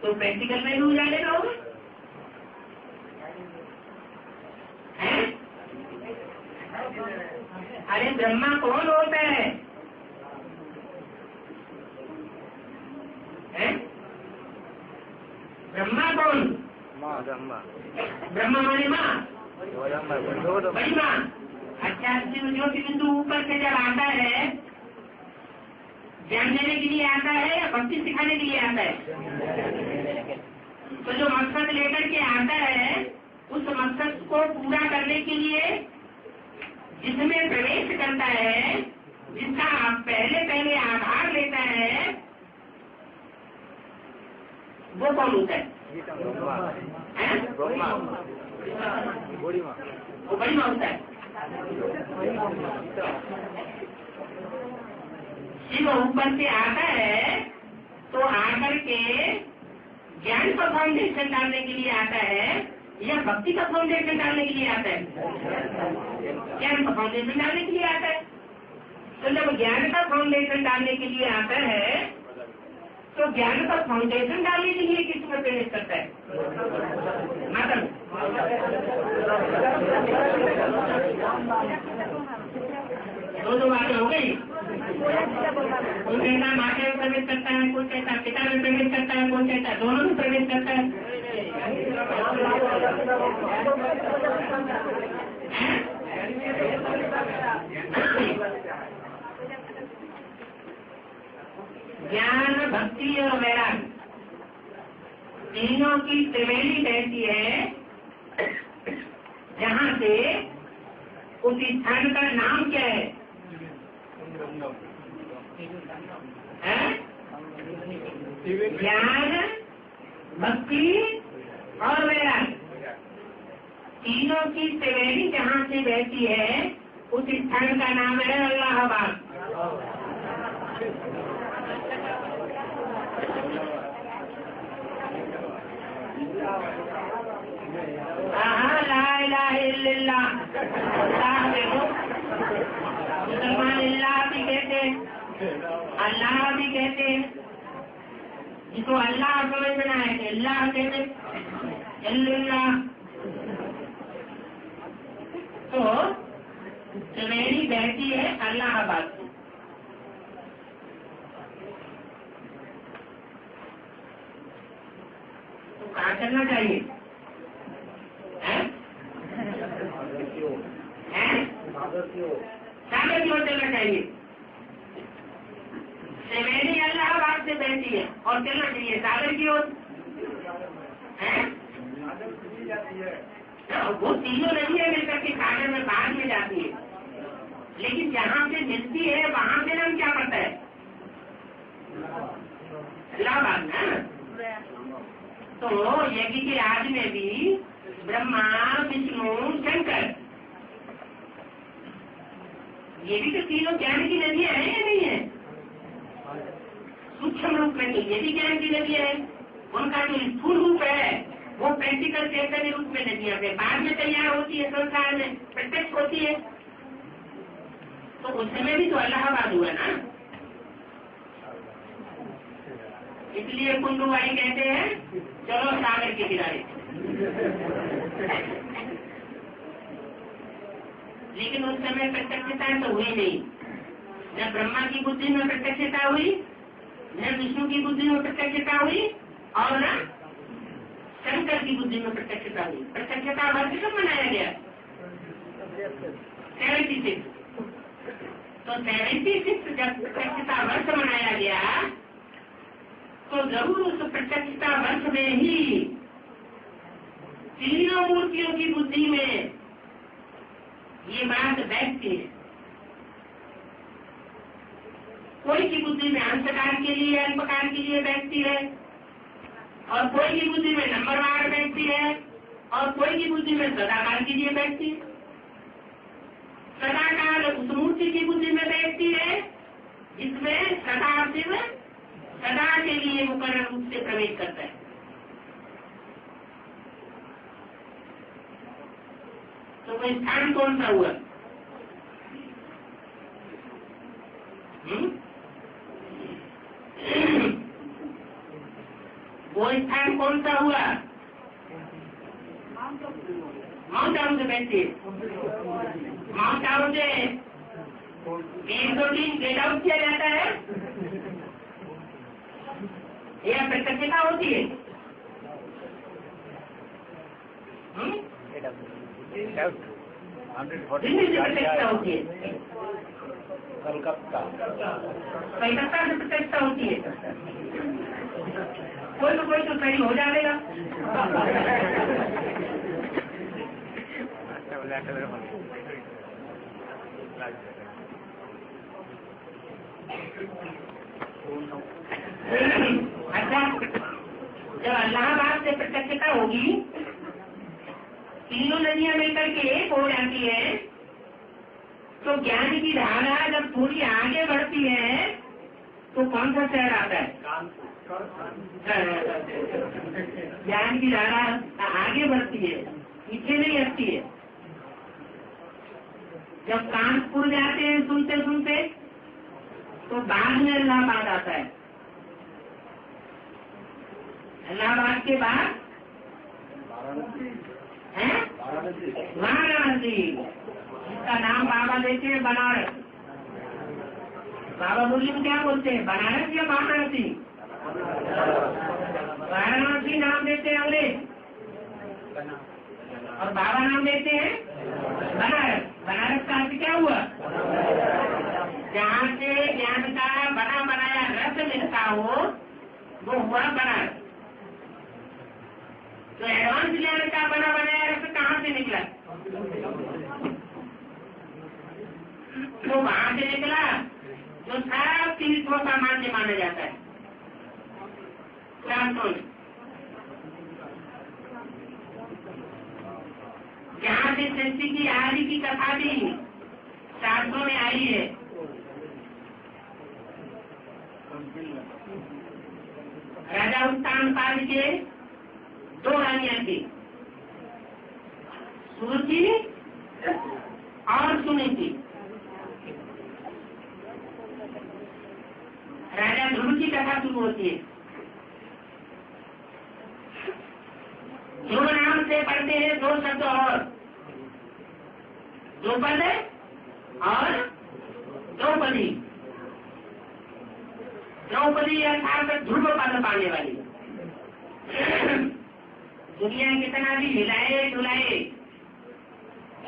तो प्रैक्टिकल में भी उजाले में होगा। अरे ब्रह्मा कौन होता है? ब्रह्मा कौन? ब्रह्मा माने माँ, बड़ी माँ। अच्छा, ज्योति बिंदु ऊपर से जब आता है, ज्ञान देने के लिए आता है या भक्ति सिखाने के लिए आता है? तो जो मकसद लेकर के आता है, उस मकसद को पूरा करने के लिए जिसमें प्रवेश करता है, जिसका पहले आधार लेता है, वो कौन होता है? वो बड़ी माँ होता है। शिव ऊपर से आता है तो आकर के ज्ञान का फाउंडेशन डालने के लिए आता है या भक्ति का फाउंडेशन डालने के लिए आता है? ज्ञान का फाउंडेशन डालने के लिए आता है। तो जब ज्ञान का फाउंडेशन डालने के लिए आता है तो ज्ञान का फाउंडेशन डालने के लिए किस में प्रवेश करता है? माता में। दो बातें हो गई। कोई कहता माता में प्रवेश करता है, कोई कहता पिता में प्रवेश करता है, कोई कहता दोनों में प्रवेश करता है। ज्ञान, भक्ति और वैराग्य तीनों की त्रिवेणी बहती है, जहाँ से उस स्थान का नाम क्या है? ज्ञान, भक्ति और वैराग्य तीनों की त्रिवेणी जहाँ से बहती है उस स्थान का नाम है अल्लाहाबाद। ला इलाहा इल्लल्लाह, मुसलमान अल्लाह भी कहते हैं, अल्लाह भी कहते हैं। जिसको अल्लाह समझना है कि अल्लाह कहते, अल्लाह। तो त्रिवेणी बहती है अल्लाहाबाद से। तो कहाँ चलना चाहिए? सागर की ओर चलना चाहिए। त्रिवेणी अल्लाहाबाद से बहती है और चलना चाहिए सागर की ओर। वो तीनों नदियां मिलकर के सागर में बाद में जाती है, लेकिन जहाँ से मिलती है वहाँ से नाम क्या पड़ता है? इलाहाबाद ना। तो यज्ञ के राज में भी ब्रह्मा, विष्णु, शंकर, ये भी तो तीनों ज्ञान की नदियां हैं या नहीं है? सूक्ष्म रूप में नहीं, ये भी ज्ञान की नदियां हैं। उनका जो स्थूल रूप है वो प्रैक्टिकल चैतन्य रूप में नदियां है, बाद में तैयार होती है, संसार में प्रत्यक्ष होती है। तो उस समय भी तो अल्लाहाबाद हुआ ना। इसलिए कुंडूबाई कहते हैं चलो सागर के किनारे। लेकिन उस समय प्रत्यक्षता तो हुई नहीं। न ब्रह्मा की बुद्धि में प्रत्यक्षता हुई, न विष्णु की बुद्धि में प्रत्यक्षता हुई और न शंकर की बुद्धि में प्रत्यक्षता हुई। प्रत्यक्षता वर्ष कब मनाया गया? 76। तो 76 जब प्रत्यक्षता वर्ष मनाया गया तो जरूर उस प्रत्यक्षता वर्ष में ही तीनों मूर्तियों की बुद्धि में ये बात बैठती है। कोई की बुद्धि में अंशकाल के लिए, अल्पकाल के लिए बैठती है, और कोई की बुद्धि में नंबरवार बैठती है, और कोई की बुद्धि में सदाकाल के लिए बैठती है। सदाकाल उस मूर्ति की बुद्धि में बैठती है जिसमें सदा शिव सदा के लिए मुकर्रर रूप से प्रवेश करता है। तो वो स्थान कौन सा हुआ? वो स्थान कौन सा हुआ? माउंट आबू से बैठती है। माउंट आबू से 103 गेट आउट किया जाता है या प्रत्यक्षता होती है? प्रत्यक्षता होती है। कलकत्ता से प्रत्यक्षता होती है। कोई तो सही हो जाएगा। अच्छा, जब अल्लाहाबाद से प्रत्यक्षता होगी, तीनों नदियां मिलकर के एक हो जाती है, तो ज्ञान की धारा जब थोड़ी आगे बढ़ती है तो कौन सा शहर आता है? ज्ञान की धारा आगे बढ़ती है, पीछे नहीं हटती है। जब कानपुर जाते हैं सुनते सुनते, तो बाद में इलाहाबाद आता है। इलाहाबाद के बाद है वाराणसी, इसका नाम बाबा देते हैं बनारस। बाबा मुस्लिम क्या बोलते हैं, बनारस या वाराणसी? वाराणसी नाम देते हैं अंग्रेज, और बाबा नाम देते हैं बनारस। बनारस का अर्थ क्या हुआ? जहाँ से ज्ञान का बना बनाया रस मिलता हो, वो हुआ बनारस। तो एडवांस ज्ञान का बना बनाया रस कहाँ से निकला? तो वहां से निकला जो सब तीर्थों का मान्य माना जाता है शास्त्रों में, जहाँ से सृष्टि की आदि की कथा भी शास्त्रों में आई है। राजा उत्तानपाद के 2 रानियां थी, सुरुचि और सुनीति। राजा ध्रुव की कथा शुरू होती है। ध्रुव नाम से पढ़ते हैं 2 शब्द और, द्रुपद और द्रौपदी। द्रौपदी अर्थात ध्रुव पद पाने वाली। दुनिया कितना भी हिलाए डुलाए,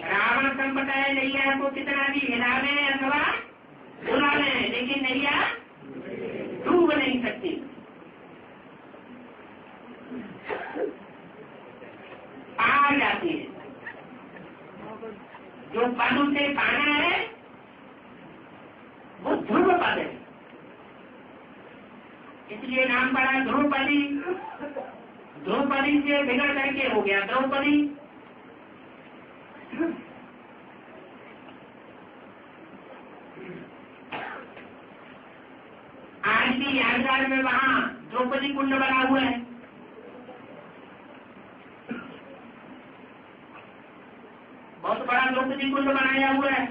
रावण संपटाए नैया को कितना भी हिलावे अथवा डुलावे, लेकिन नैया डूब नहीं सकती। पार जाती है। जो पद उसे पाना है वो ध्रुव पद है, इसलिए नाम पड़ा ध्रुवपदी। द्रौपदी से बिगड़ करके हो गया द्रौपदी। आज भी यादगार में वहाँ द्रौपदी कुंड बना हुआ है। बहुत बड़ा द्रौपदी कुंड बनाया हुआ है।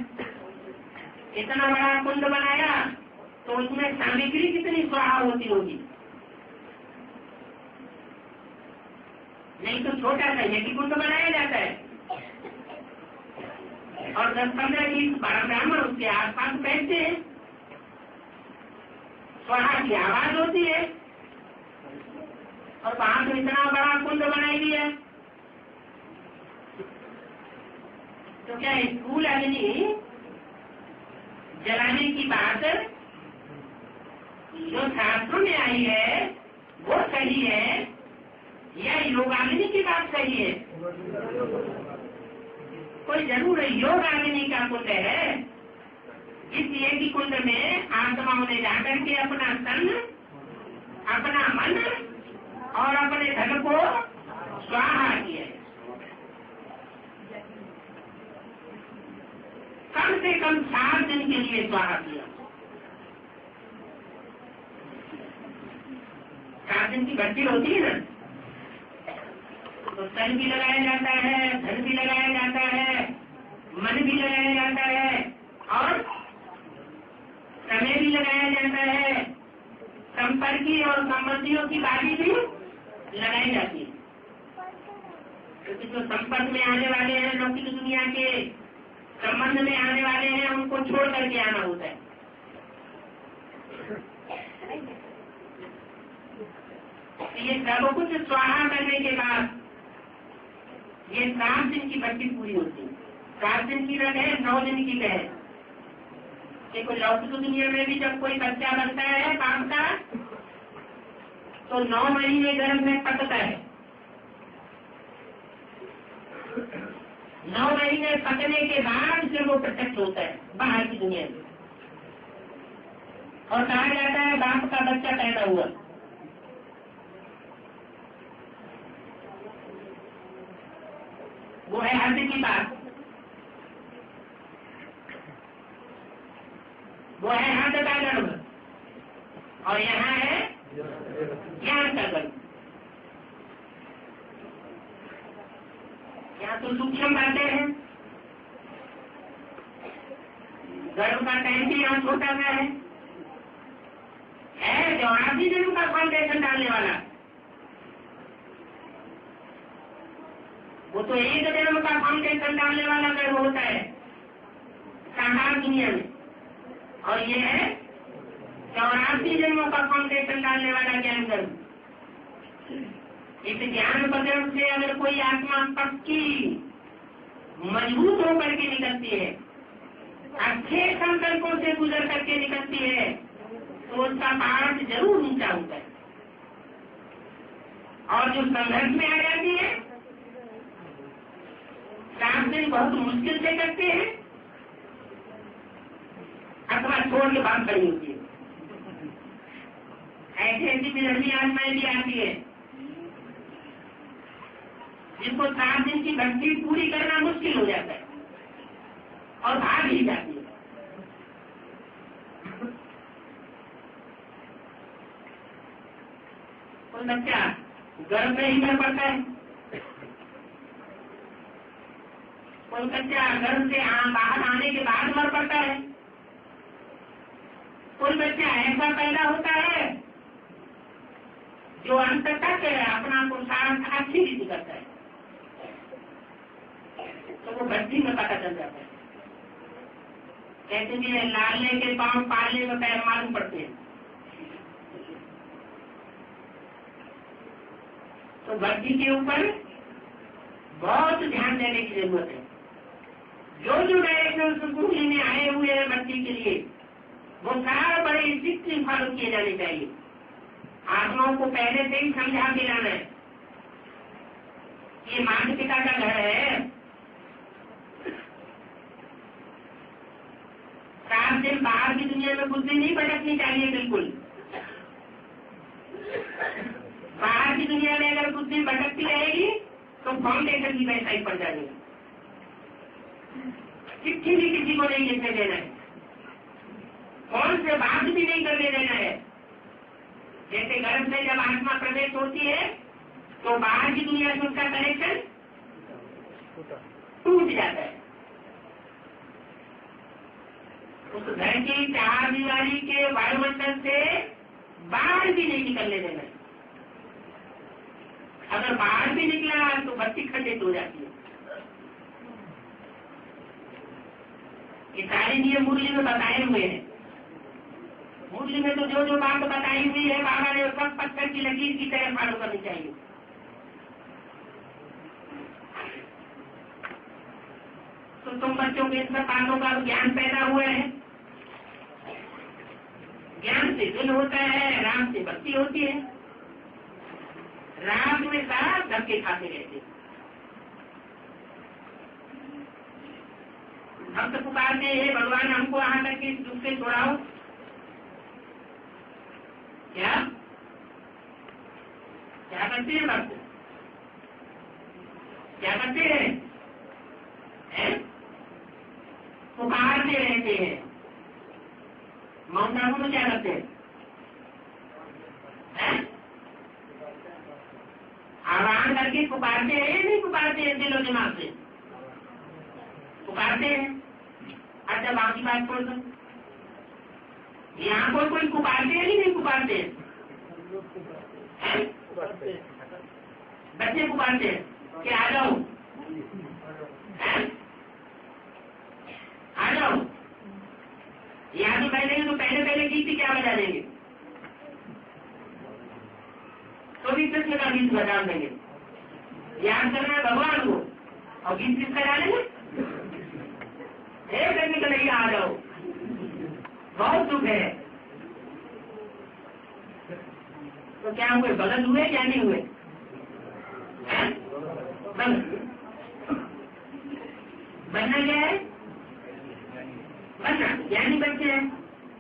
इतना बड़ा कुंड बनाया तो उसमें सामग्री कितनी स्वाहा होती होगी। नहीं तो छोटा सा यज्ञ कुंड बनाया जाता है और 10-15-20 ब्राह्मण उसके आसपास बैठते हैं, स्वाहा की आवाज होती है, और वहां तो इतना बड़ा कुंड बनाई दिया। तो क्या स्कूल अग्नि जलाने की बात जो शास्त्रों में आई है वो सही है या योगाग्नि की बात सही है? कोई जरूर योगाग्नि का कुंड है। इस यज्ञ कुंड में आत्माओं ने जाकर के अपना तन, अपना मन और अपने धन को स्वाहा किया। कम से कम 7 दिन के लिए स्वाहा किया। 7 दिन की भर्ती होती है ना, तो तन भी लगाया जाता है, धन भी लगाया जाता है, मन भी लगाया जाता है और समय भी लगाया जाता है। संपर्की और संबंधियों की बाजी भी लगाई जाती है, क्योंकि जो संपर्क में आने वाले हैं, लौकिक दुनिया के संबंध में आने वाले हैं, उनको छोड़ करके आना होता है। ये सब कुछ स्वाहा करने के बाद ये 7 दिन की भक्ति पूरी होती है। 7 दिन की रह 9 दिन की रह। देखो लौकिक दुनिया में भी जब कोई बच्चा बनता है बाप का, तो 9 महीने गर्भ में पकता है। 9 महीने पकने के बाद फिर वो प्रत्यक्ष होता है बाहर की दुनिया में, और कहा जाता है बाप का बच्चा पैदा हुआ। वो है हद की बात, वो है हद का गर्भ। और यहाँ है ज्ञान का गर्भ। यहाँ तो सूक्ष्म बातें हैं, गर्भ का टाइम भी यहाँ छोटा सा है जो आधी जन्म का फाउंडेशन डालने वाला, वो तो एक जन्म का फाउंडेशन डालने वाला गर्भ होता है साकार दुनिया में, और ये है 84 जन्मों का फाउंडेशन डालने वाला ज्ञान गर्भ। इस ज्ञान गर्भ से अगर कोई आत्मा पक्की मजबूत होकर के निकलती है, अच्छे संकल्पों से गुजर करके निकलती है, तो उसका पार्ट जरूर ऊंचा होता है। और जो संघर्ष में आ जाती है, 7 दिन बहुत मुश्किल से करते हैं, अथवा छोड़ के बात खड़ी होती है। ऐसी ऐसी बिरहनी आत्माएं भी आती है जिनको 7 दिन की भक्ति पूरी करना मुश्किल हो जाता है और भाग ही जाती है। कोई बच्चा गर्भ में ही मर पड़ता है, कोई बच्चा गर्भ से बाहर आने के बाद मर पड़ता है, कोई बच्चा ऐसा पैदा होता है जो अंत तक अपना पुरुषार्थ अच्छी रीति करता है, तो वो भक्ति में पता चल जाता है। कहते भी लालने के पांव पालने में पैर मालूम पड़ते हैं। तो भक्ति के ऊपर बहुत ध्यान देने की जरूरत है। जो जो डायरेक्शन सुकूली में आए हुए हैं भक्ति के लिए, वो सारे बड़े स्ट्रिक्टली फॉलो किए जाने चाहिए। आत्माओं को पहले से ही समझा दिलाना है, ये माता पिता का घर है। 7 दिन बाहर की दुनिया में बुद्धि नहीं भटकनी चाहिए बिल्कुल। बाहर की दुनिया में अगर बुद्धि भटकती रहेगी तो फाउंडेशन भी वैसा ही पड़ जाएगा। चिट्ठी भी किसी को नहीं लिखने देना है, फोन से बात भी नहीं करने देना है। जैसे गर्भ में जब आत्मा प्रवेश होती है तो बाहर की दुनिया से उसका कनेक्शन टूट जाता है। उस घर की 4 दीवारी के वायुमंडल से बाहर भी नहीं निकलने देना है। अगर बाहर भी निकला तो बत्ती खंडित हो जाती है। ये सारे नियम मुरली में बताए हुए हैं। मुरली में तो जो जो बात बताई हुई है बाबा ने सब पत्थर की लकीर की तरह फॉलो करनी चाहिए। तो तुम बच्चों के इन सब बातों का ज्ञान पैदा हुआ है। ज्ञान से दिल होता है, राम से भक्ति होती है। राम में सारा धक्के खाते रहते हैं। भक्त पुकारते हैं भगवान हमको यहाँ तक इस दुख से छुड़ाओ। क्या क्या करते हैं भक्त? क्या करते हैं? पुकारते रहते हैं। माउंट आबू में क्या करते हैं? आह्वान करके पुकारते हैं, नहीं पुकारते हैं दिलो दिमाग से? पुकारते हैं। अच्छा बाकी बात छोड़ दो, यहाँ कोई पुकारते हैं नहीं पुकारते हैं? बच्चे पुकारते हैं कि आ जाओ, आ जाओ। यहाँ तो पहले गीत ही क्या बजा देंगे, तो भी कृष्ण का गीत बजा देंगे। याद करना है भगवान को, और गीत किसका डालेंगे? करने का नहीं, आ जाओ, बहुत दुख है। तो क्या हुए? बदल हुए या नहीं हुए? बनना क्या है? बनना ज्ञानी बच्चे हैं।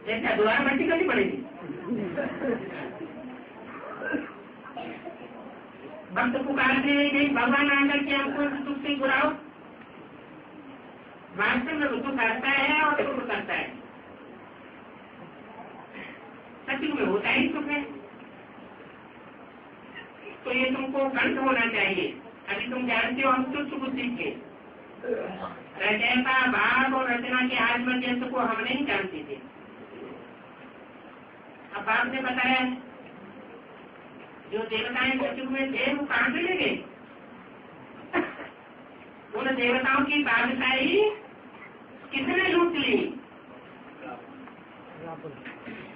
जैसा दोबारा भक्ति करनी पड़ेगी। भक्त पुकारते नहीं भगवान आकर के हमको दुख से बुराओ। वास्तव में दुख करता है और दुख करता है। सच में में होता ही सुख है। तो ये तुमको कंठ होना चाहिए। अभी तुम जानते हो हम तो सुख सीख के रचयिता भाव और रचना के आत्मजन्य को हम नहीं जानते थे। अब आपने बताया जो देवताएं सचुग में थे वो कहाँ से ले गए? उन देवताओं की बादशाही किसने लूट ली?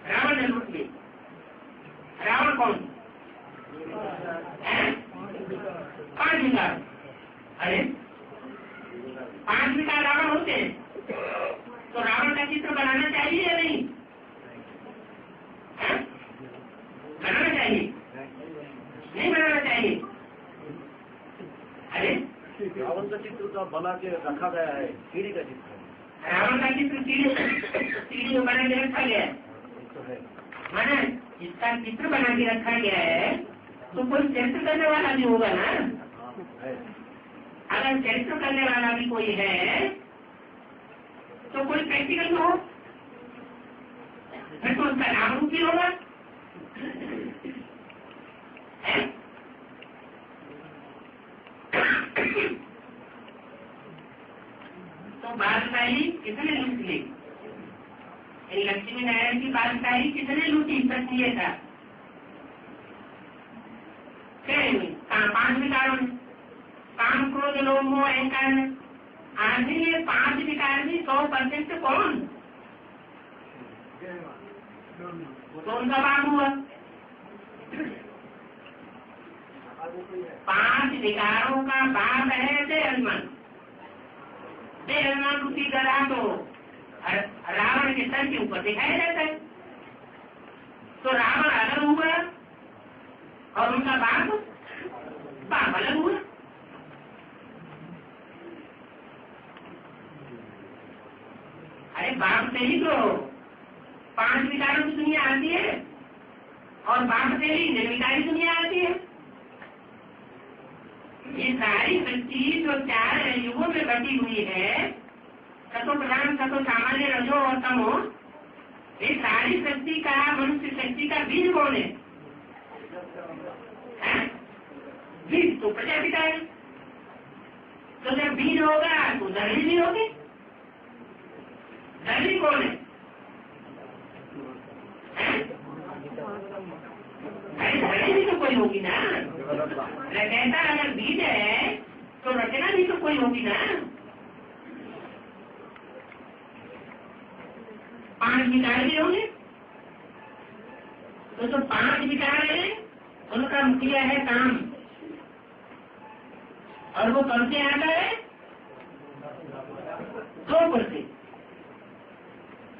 रावण ने लूट ली। रावण कौन? 5 विकार। अरे 5 विकार रावण होते हैं, तो रावण का चित्र बनाना चाहिए या नहीं? बनाना चाहिए? नहीं बनाना चाहिए? अरे रावण का चित्र तो बना के रखा गया है, सीढ़ी का चित्र। रावण का चित्र सीढ़ी में बना के रखा गया है। माना इसका चित्र बना के रखा गया है तो कोई चरित्र करने वाला भी होगा ना। अगर चरित्र करने वाला भी कोई है तो कोई प्रैक्टिकल हो, फिर तो उसका नाम रूप भी होगा। तो बादशाही किसने लूट ली? लक्ष्मी नारायण की बादशाही किसने लूटी? सत्य था 5 विकारों में, काम क्रोध लोभ मोह अहंकार में। आखिर ये 5 विकार भी 100% कौन? तो उनका बाप हुआ। 5 विकारों का बाप है देहमान। देहमान रूपी गधा तो रावण के सर के ऊपर दिखाया जाता है। तो रावण अलग हुआ और उनका बाप अलग हुआ। अरे बाप से ही तो 5 विकारों की दुनिया आती है और बाप से ही निर्विकारी दुनिया आती है। ये सारी सृष्टि जो 4 युगों में बटी हुई है, सतो प्रधान सतो सामान्य रजो और तमो, ये सारी सृष्टि का मनुष्य सृष्टि का बीज कौन है? बीज तो प्रजापिता है। तो जब बीज होगा तो धरणी भी होगी। धरणी कौन है? अरे धरणी भी तो कोई होगी ना। रचयिता अगर बीज है तो रचना भी तो कोई होगी ना। 5 विकार भी होंगे। तो जो 5 विकार है उनका मुखिया है काम, और वो कब से आता है? 2 से,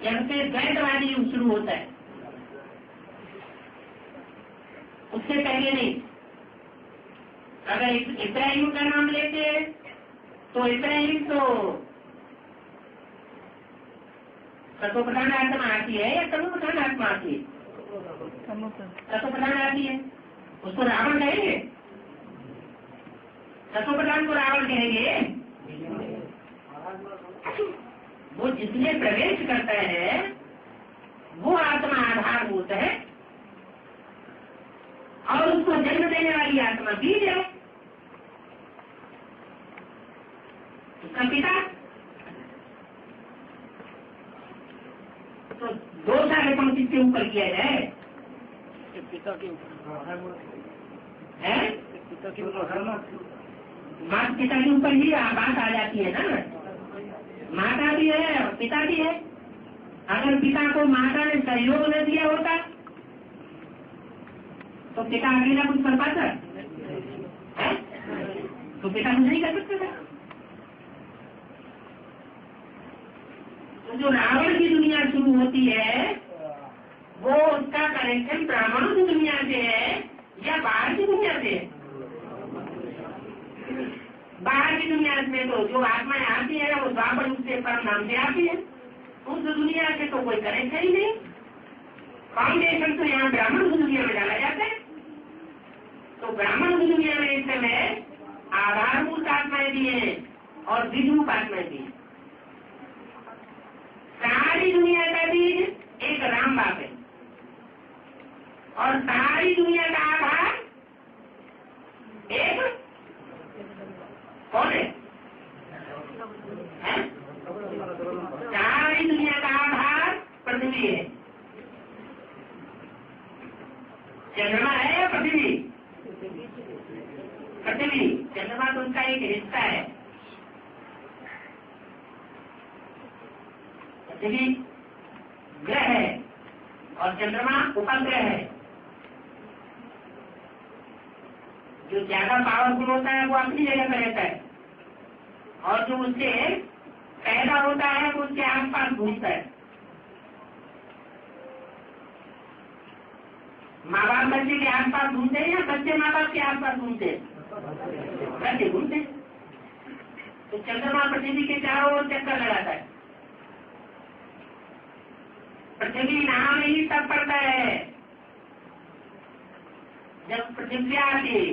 जब से द्वैतवादी युग शुरू होता है, उससे पहले नहीं। अगर इब्राहिम का नाम लेते तो इब्राहिम तो सतो प्रधान आत्मा आती है या तमो प्रधान आत्मा आती है? सतो प्रधान आती है। उसको रावण कहेंगे? सतो प्रधान को रावण कहेंगे? वो जिसमें प्रवेश करता है वो आत्मा आधारभूत है और उसको जन्म देने वाली आत्मा बीज है, उसका पिता। तो 2 सारे पंक्ति के ऊपर किया जाए, पिता के ऊपर है पिता के ऊपर माता पिता के ऊपर ही बात आ जाती है ना। माता भी है और पिता भी है। अगर पिता को माता ने सहयोग न दिया होता तो पिता अकेला कुछ कर पाता है? तो पिता कुछ नहीं कर सकता था। तो जो रावण की दुनिया शुरू होती है वो उसका कनेक्शन ब्राह्मणों की दुनिया से है या बाहर की दुनिया से है? बाहर की दुनिया में तो जो आत्माएं आती है वो द्वापर रूप से परम नाम से आती है। उस दुनिया से तो कोई कनेक्शन ही नहीं। फाउंडेशन तो यहाँ ब्राह्मण की दुनिया में डाला जाता है। तो ब्राह्मण की दुनिया में इस समय आधारभूत आत्माएं भी हैं और बीजरूप आत्माएं भी हैं। सारी दुनिया का बीज एक राम बाप है। आती है? चंद्रमा है या पृथ्वी? पृथ्वी। चंद्रमा तो उनका एक हिस्सा है। पृथ्वी ग्रह है और चंद्रमा उपग्रह है। जो ज्यादा पावरफुल होता है वो अपनी जगह पर रहता है और जो उससे पैदा होता है वो उसके आसपास घूमता है। माँ बाप बच्चे के आसपास घूमते हैं या बच्चे माँ बाप के आसपास घूमते हैं? बच्चे घूमते हैं। तो चंद्रमा पृथ्वी के चारों ओर चक्कर लगाता है। पृथ्वी नाम ही तब पड़ता है जब पृथ्वी आती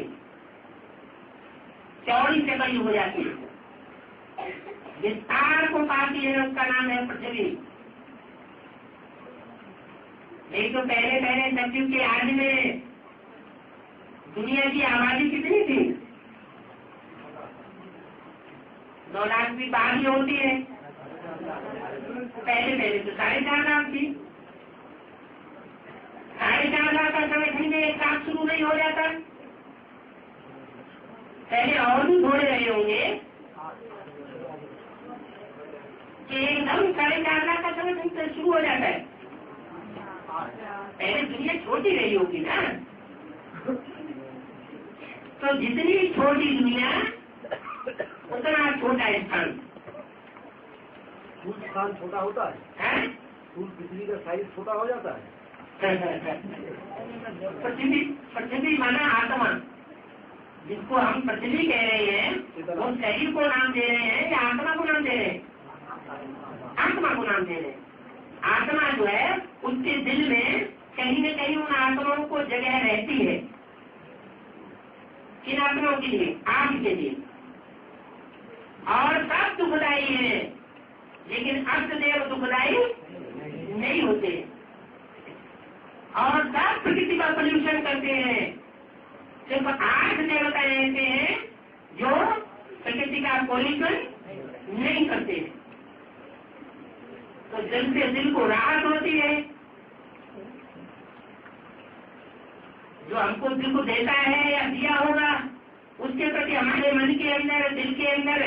चौड़ी चकड़ी हो जाती है, विस्तार को पाती है, उसका नाम है पृथ्वी। नहीं तो पहले पहले सतयुग के आदि में दुनिया की आबादी कितनी थी? 9 लाख की बात ही होती है। पहले पहले तो 4.5 लाख थी। 4.5 लाख का संगठन में एक साथ शुरू नहीं हो जाता। पहले और भी थोड़े रहे होंगे कि एकदम 4.5 लाख का संगठन शुरू हो जाता है। पहले दुनिया छोटी रही होगी ना, तो जितनी छोटी दुनिया उतना छोटा स्थान। स्थान छोटा होता है? पृथ्वी का साइज छोटा हो जाता है। पृथ्वी माना आत्मा, जिसको हम पृथ्वी कह रहे हैं, वो शरीर को नाम दे रहे हैं या आत्मा को नाम दे रहे हैं? आत्मा को नाम दे रहे हैं। आत्मा जो है उसके दिल में कहीं न कहीं उन आत्माओं को जगह रहती है। किन आत्माओं के लिए? आग के लिए। और सब दुखदायी है, लेकिन अष्टदेव दुखदायी नहीं होते और सब प्रकृति का पोल्यूशन करते हैं। सिर्फ 8 देवता ऐसे हैं जो प्रकृति का पोल्यूशन नहीं करते। तो जल से दिल को राहत होती है। जो हमको दिल को देता है या दिया होगा, उसके प्रति हमारे मन के अंदर, दिल के अंदर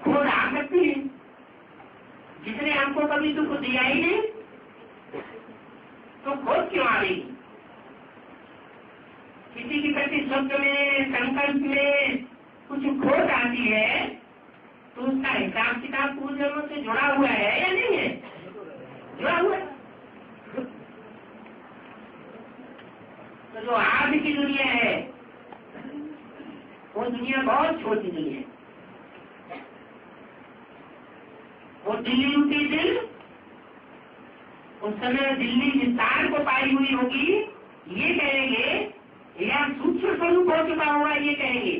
खोज आ सकती है। जिसने हमको कभी दुख दिया ही नहीं, तो खोज क्यों आ रही? किसी के प्रति स्वप्न में, संकल्प में कुछ खोज आती है तो उसका हिसाब किताब पूर्वजन्मों से जुड़ा हुआ है या नहीं है? जुड़ा हुआ है। तो जो आज की दुनिया है वो दुनिया बहुत छोटी दुनिया है। वो दिल्ली रूपी दिल उस समय दिल्ली विस्तार को पाई हुई होगी, ये कहेंगे, या सूक्ष्म स्वरूप हो चुका होगा, ये कहेंगे।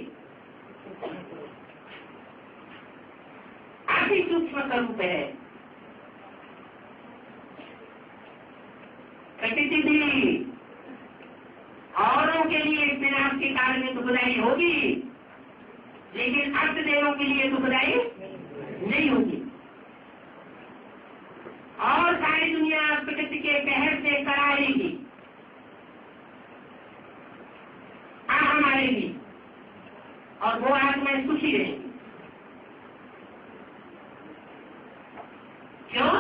अति सूक्ष्म स्वरूप है। प्रकृति भी औरों के लिए विनाश के काल में दुखदायी होगी, लेकिन अष्टदेवों के लिए दुखदायी नहीं होगी। और सारी दुनिया प्रकृति के कहर से कराएगी, मारेगी और वो आत्माएं सुखी रहेंगी। क्यों?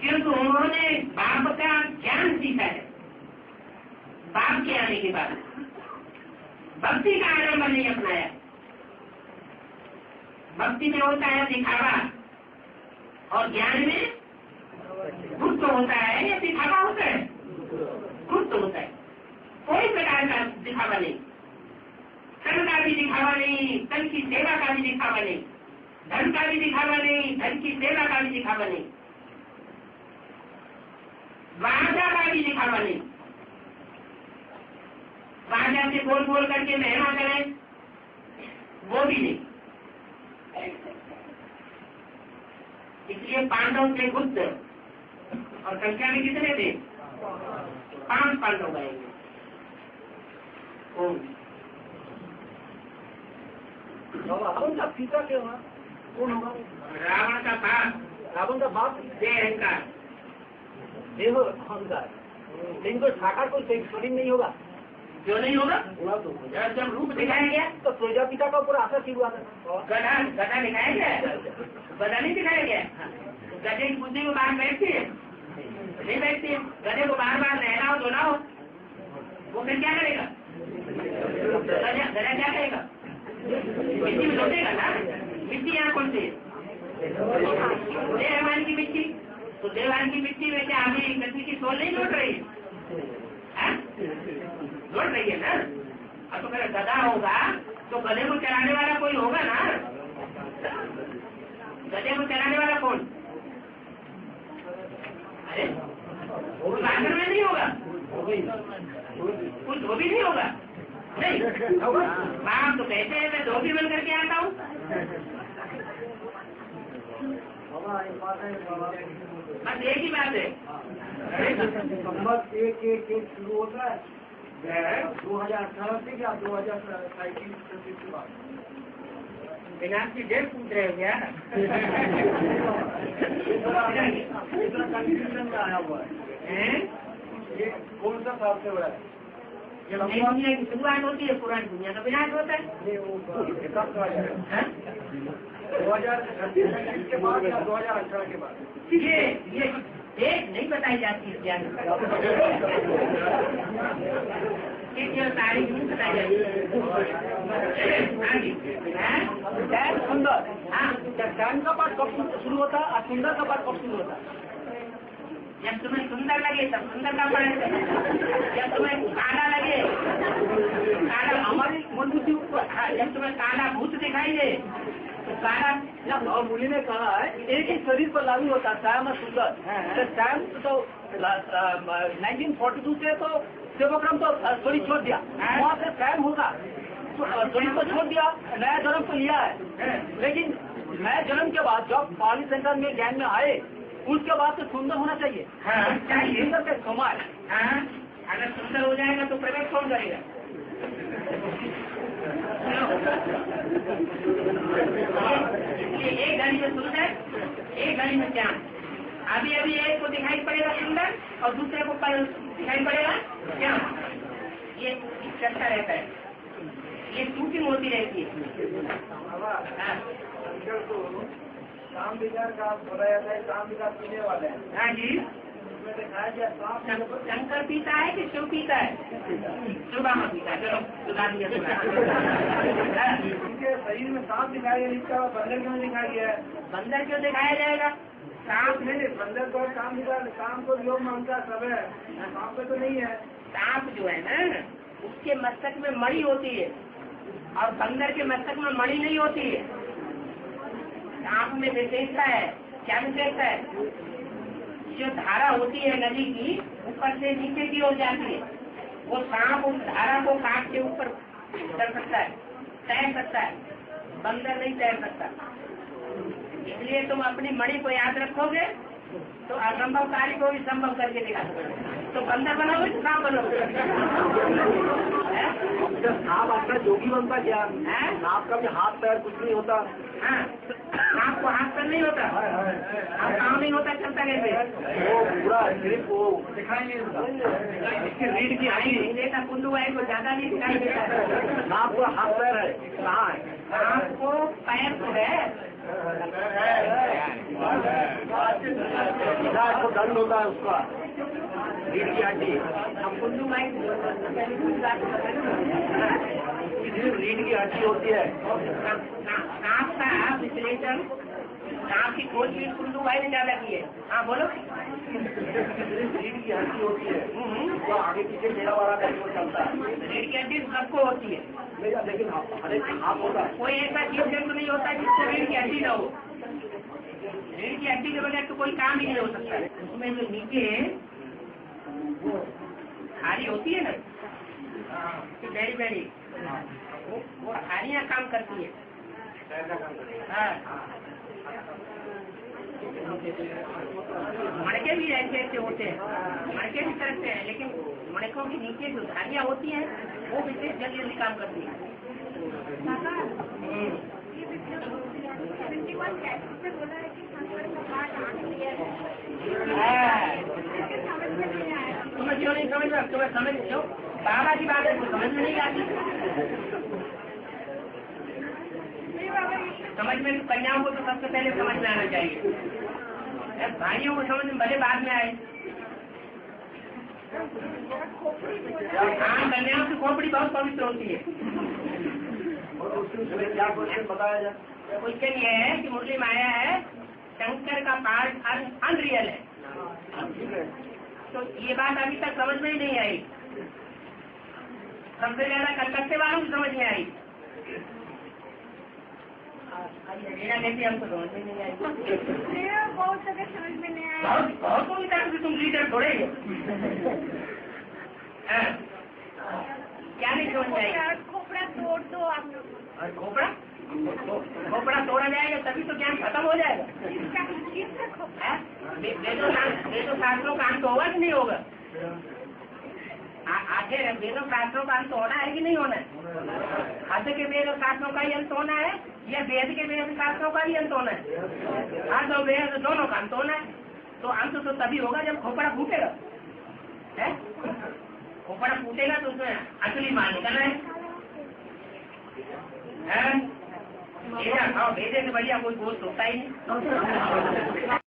क्योंकि उन्होंने बाप का ज्ञान सीखा है। बाप के आने के बाद भक्ति का आरंभ नहीं अपनाया। भक्ति में होता है दिखावा और ज्ञान में गुप्त होता है या दिखावा होता है? गुप्त होता है। कोई प्रकार का दिखावा नहीं, तन का भी दिखावा नहीं, तन की सेवा का भी दिखावा नहीं, धन का भी दिखावा नहीं, धन की सेवा का भी दिखावा नहीं, वाचा का भी दिखावा नहीं। वाचा से बोल बोल करके महिमा करें, वो भी नहीं। इसलिए पांडव थे गुप्त और संख्या में कितने थे? 5 पांडव गए। रावण का पिता क्या हुआ? कौन होगा? रावण का बाप रावण का बाप देह अहंकार। देह अहंकार, लेकिन कोई साकार कोई शरीर नहीं होगा। क्यों नहीं होगा? पूरा तो जब रूप दिखाया गया तो प्रजापिता का पूरा आशा की हुआ था। गधा गधा दिखाया गया, गधा नहीं दिखाया गया। गधे की बुद्धि में बाहर बैठती है, नहीं बैठती है। गधे को बार बार नहलाओ धोलाओ, वो फिर क्या करेगा? गधा क्या करेगा? मिट्टी में लौटेगा ना। मिट्टी यहाँ कौन सी है? देहवान की मिट्टी। तो देहवान की मिट्टी में क्या अभी किसी की सोल नहीं लौट रही है? लौट रही है ना। अब तो अगर गधा होगा तो गधे को चलाने वाला कोई होगा ना। गधे को चलाने वाला कौन? अरे सागर में नहीं होगा, कुछ धोबी नहीं होगा। नहीं बाप तो कहते हैं मैं धोबी बन करके आता हूँ। बस एक ही बात है। नंबर 1 शुरू होता है 2018 से क्या 2027 के बाद। विनाश की डेट पूछ रहे हो क्या? कंफ्यूजन में आया हुआ है। ये कौन सा साल से हो रहा है? जब नई दुनिया की शुरुआत होती है पुरानी दुनिया का विनाश होता है। ये वो 2036 के बाद या 2018 के बाद? ये डेट नहीं बताई जाती है ज्ञान की तारीख नहीं बताई जाती है। सुंदर, हाँ, डैम का पार्ट कब शुरू होता है और सुंदर का पार्ट कब शुरू होता है? जब तुम्हें सुंदर लगे तब सुंदर का पढ़े, जब तुम्हें काला लगे काला हमारी मन बुद्धि जब तुम्हें काला भूत दिखाई दे तो काला। और मुनि ने कहा है एक ही शरीर पर लागू होता है श्याम और सुंदर। श्याम तो 1942 से तो सेवाक्रम तो शरीर छोड़ दिया, वहाँ से श्याम होगा शरीर को छोड़ दिया, नया जन्म तो लिया है। लेकिन नए जन्म के बाद जब पानी सेंटर में ज्ञान में आए उसके बाद तो सुंदर होना चाहिए। हाँ, चाहिए। सुंदर के समाज। हाँ, अगर सुंदर हो जाएगा तो प्रवेश कौन करेगा? इसलिए एक घड़ी में सुंदर, एक घड़ी में श्याम। अभी अभी एक को दिखाई पड़ेगा सुंदर और दूसरे को दिखाई पड़ेगा श्याम। ये चर्चा रहता है, ये शूटिंग होती रहती है। हाँ, शाम विचार का बोला जाता है, शाम विचार पीने वाले हैं। हाँ जी। उसमें दिखाया गया शंकर पीता है कि शिव पीता है? सुदामा पीता है। चलो सुधा दिया। उनके शरीर में सांप दिखाया गया, इसका बंदर क्यों दिखाया गया है? बंदर क्यों दिखाया जाएगा? सांप नहीं, बंदर को काम दिखा, काम को योग मानता सब है, सांप पे तो नहीं है। सांप जो है ना उसके मस्तक में मणि होती है और बंदर के मस्तक में मणि नहीं होती है। सांप में विशेषता है, क्या विशेषता है? जो धारा होती है नदी की ऊपर से नीचे की ओर जाती है, वो सांप उस धारा को काट के ऊपर चल सकता है, तैर सकता है। बंदर नहीं तैर सकता। इसलिए तुम अपनी मणि को याद रखोगे तो असंभव कार्य को भी संभव करके दिखा सकते। तो बंदर बनाओगे तो सांप बनोगे। सांप आपका जोगी बनता क्या? सांप का भी हाथ पैर कुछ नहीं होता। हाँ, सांप को हाथ पैर नहीं होता, आप काम नहीं होता, चलता कैसे? वो पूरा सिर्फ वो दिखाई नहीं देता। रीढ़ की हड्डी नहीं देता, कुल्लू वाई को ज्यादा नहीं दिखाई देता। सांप का हाथ पैर है, कहाँ है? सांप को पैर तो है, को दंड होता है उसका, रीढ़ की हड्डी। अब कुल्लू वाई रीढ़ की हड्डी होती है। सांप का विश्लेषण, सांप की खोज भी कुल्लू वाई ने ज्यादा की है। हाँ बोलो। रीढ़ की हड्डी होती है, वो आगे पीछे मेरा वाला कैसे चलता है। रीढ़ की हड्डी सबको होती है, लेकिन हर एक हाथ होता है। कोई ऐसा जीव जंतु नहीं होता जिसको रीढ़ की हड्डी न हो। रीढ़ की हड्डी के बगैर तो कोई काम ही नहीं हो सकता। उसमें जो नीचे हारी होती है ना, बेड़ी बेड़ी, वो हारियां काम करती है। हाँ, मणके भी ऐसे ऐसे होते हैं, मणके भी तरफते हैं, लेकिन मणकों के नीचे जो धारियां होती हैं वो विशेष जल्दी जल्दी काम करती है। नहीं समझ में, तुम्हें समझ क्यों? बाबा की बात है, तो समझ में नहीं आती। समझ में कन्याओं को तो सबसे पहले समझ में आना चाहिए, भाइयों को समझ में भले बाद में आए। हाँ, कन्याओं की खोपड़ी बहुत पवित्र होती है। क्या क्वेश्चन बताया जाए? क्वेश्चन ये है कि मुरली में आया है शंकर का पार्ट अनरियल है, तो ये बात अभी तक समझ में ही नहीं आई। सबसे ज्यादा कलकत्ते वालों को समझ में आई, मेरा कहती हमको समझ में नहीं आई। बहुत जगह समझ में नहीं आया। बहुत पूरी तरह से तुम लीडर थोड़े हो। क्या नहीं समझ में आई? खोपड़ा तोड़ दो आप लोग। खोपड़ा तोड़ा जाएगा तभी तो ज्ञान खत्म हो जाएगा। वेदों शास्त्रों का अंत होगा कि नहीं होगा? आखिर वेदों शास्त्रों का अंत होना है कि नहीं होना है? हद के वेद शास्त्रों का ही अंत होना है या वेद के वेद शास्त्रों का ही अंत होना है? हद और वेद दोनों का अंत होना है। तो अंत तो तभी होगा जब खोपड़ा फूटेगा। खोपड़ा फूटेगा तो उसमें असली माल निकलना है। भेजे से बढ़िया कोई गोश्त होता ही नहीं।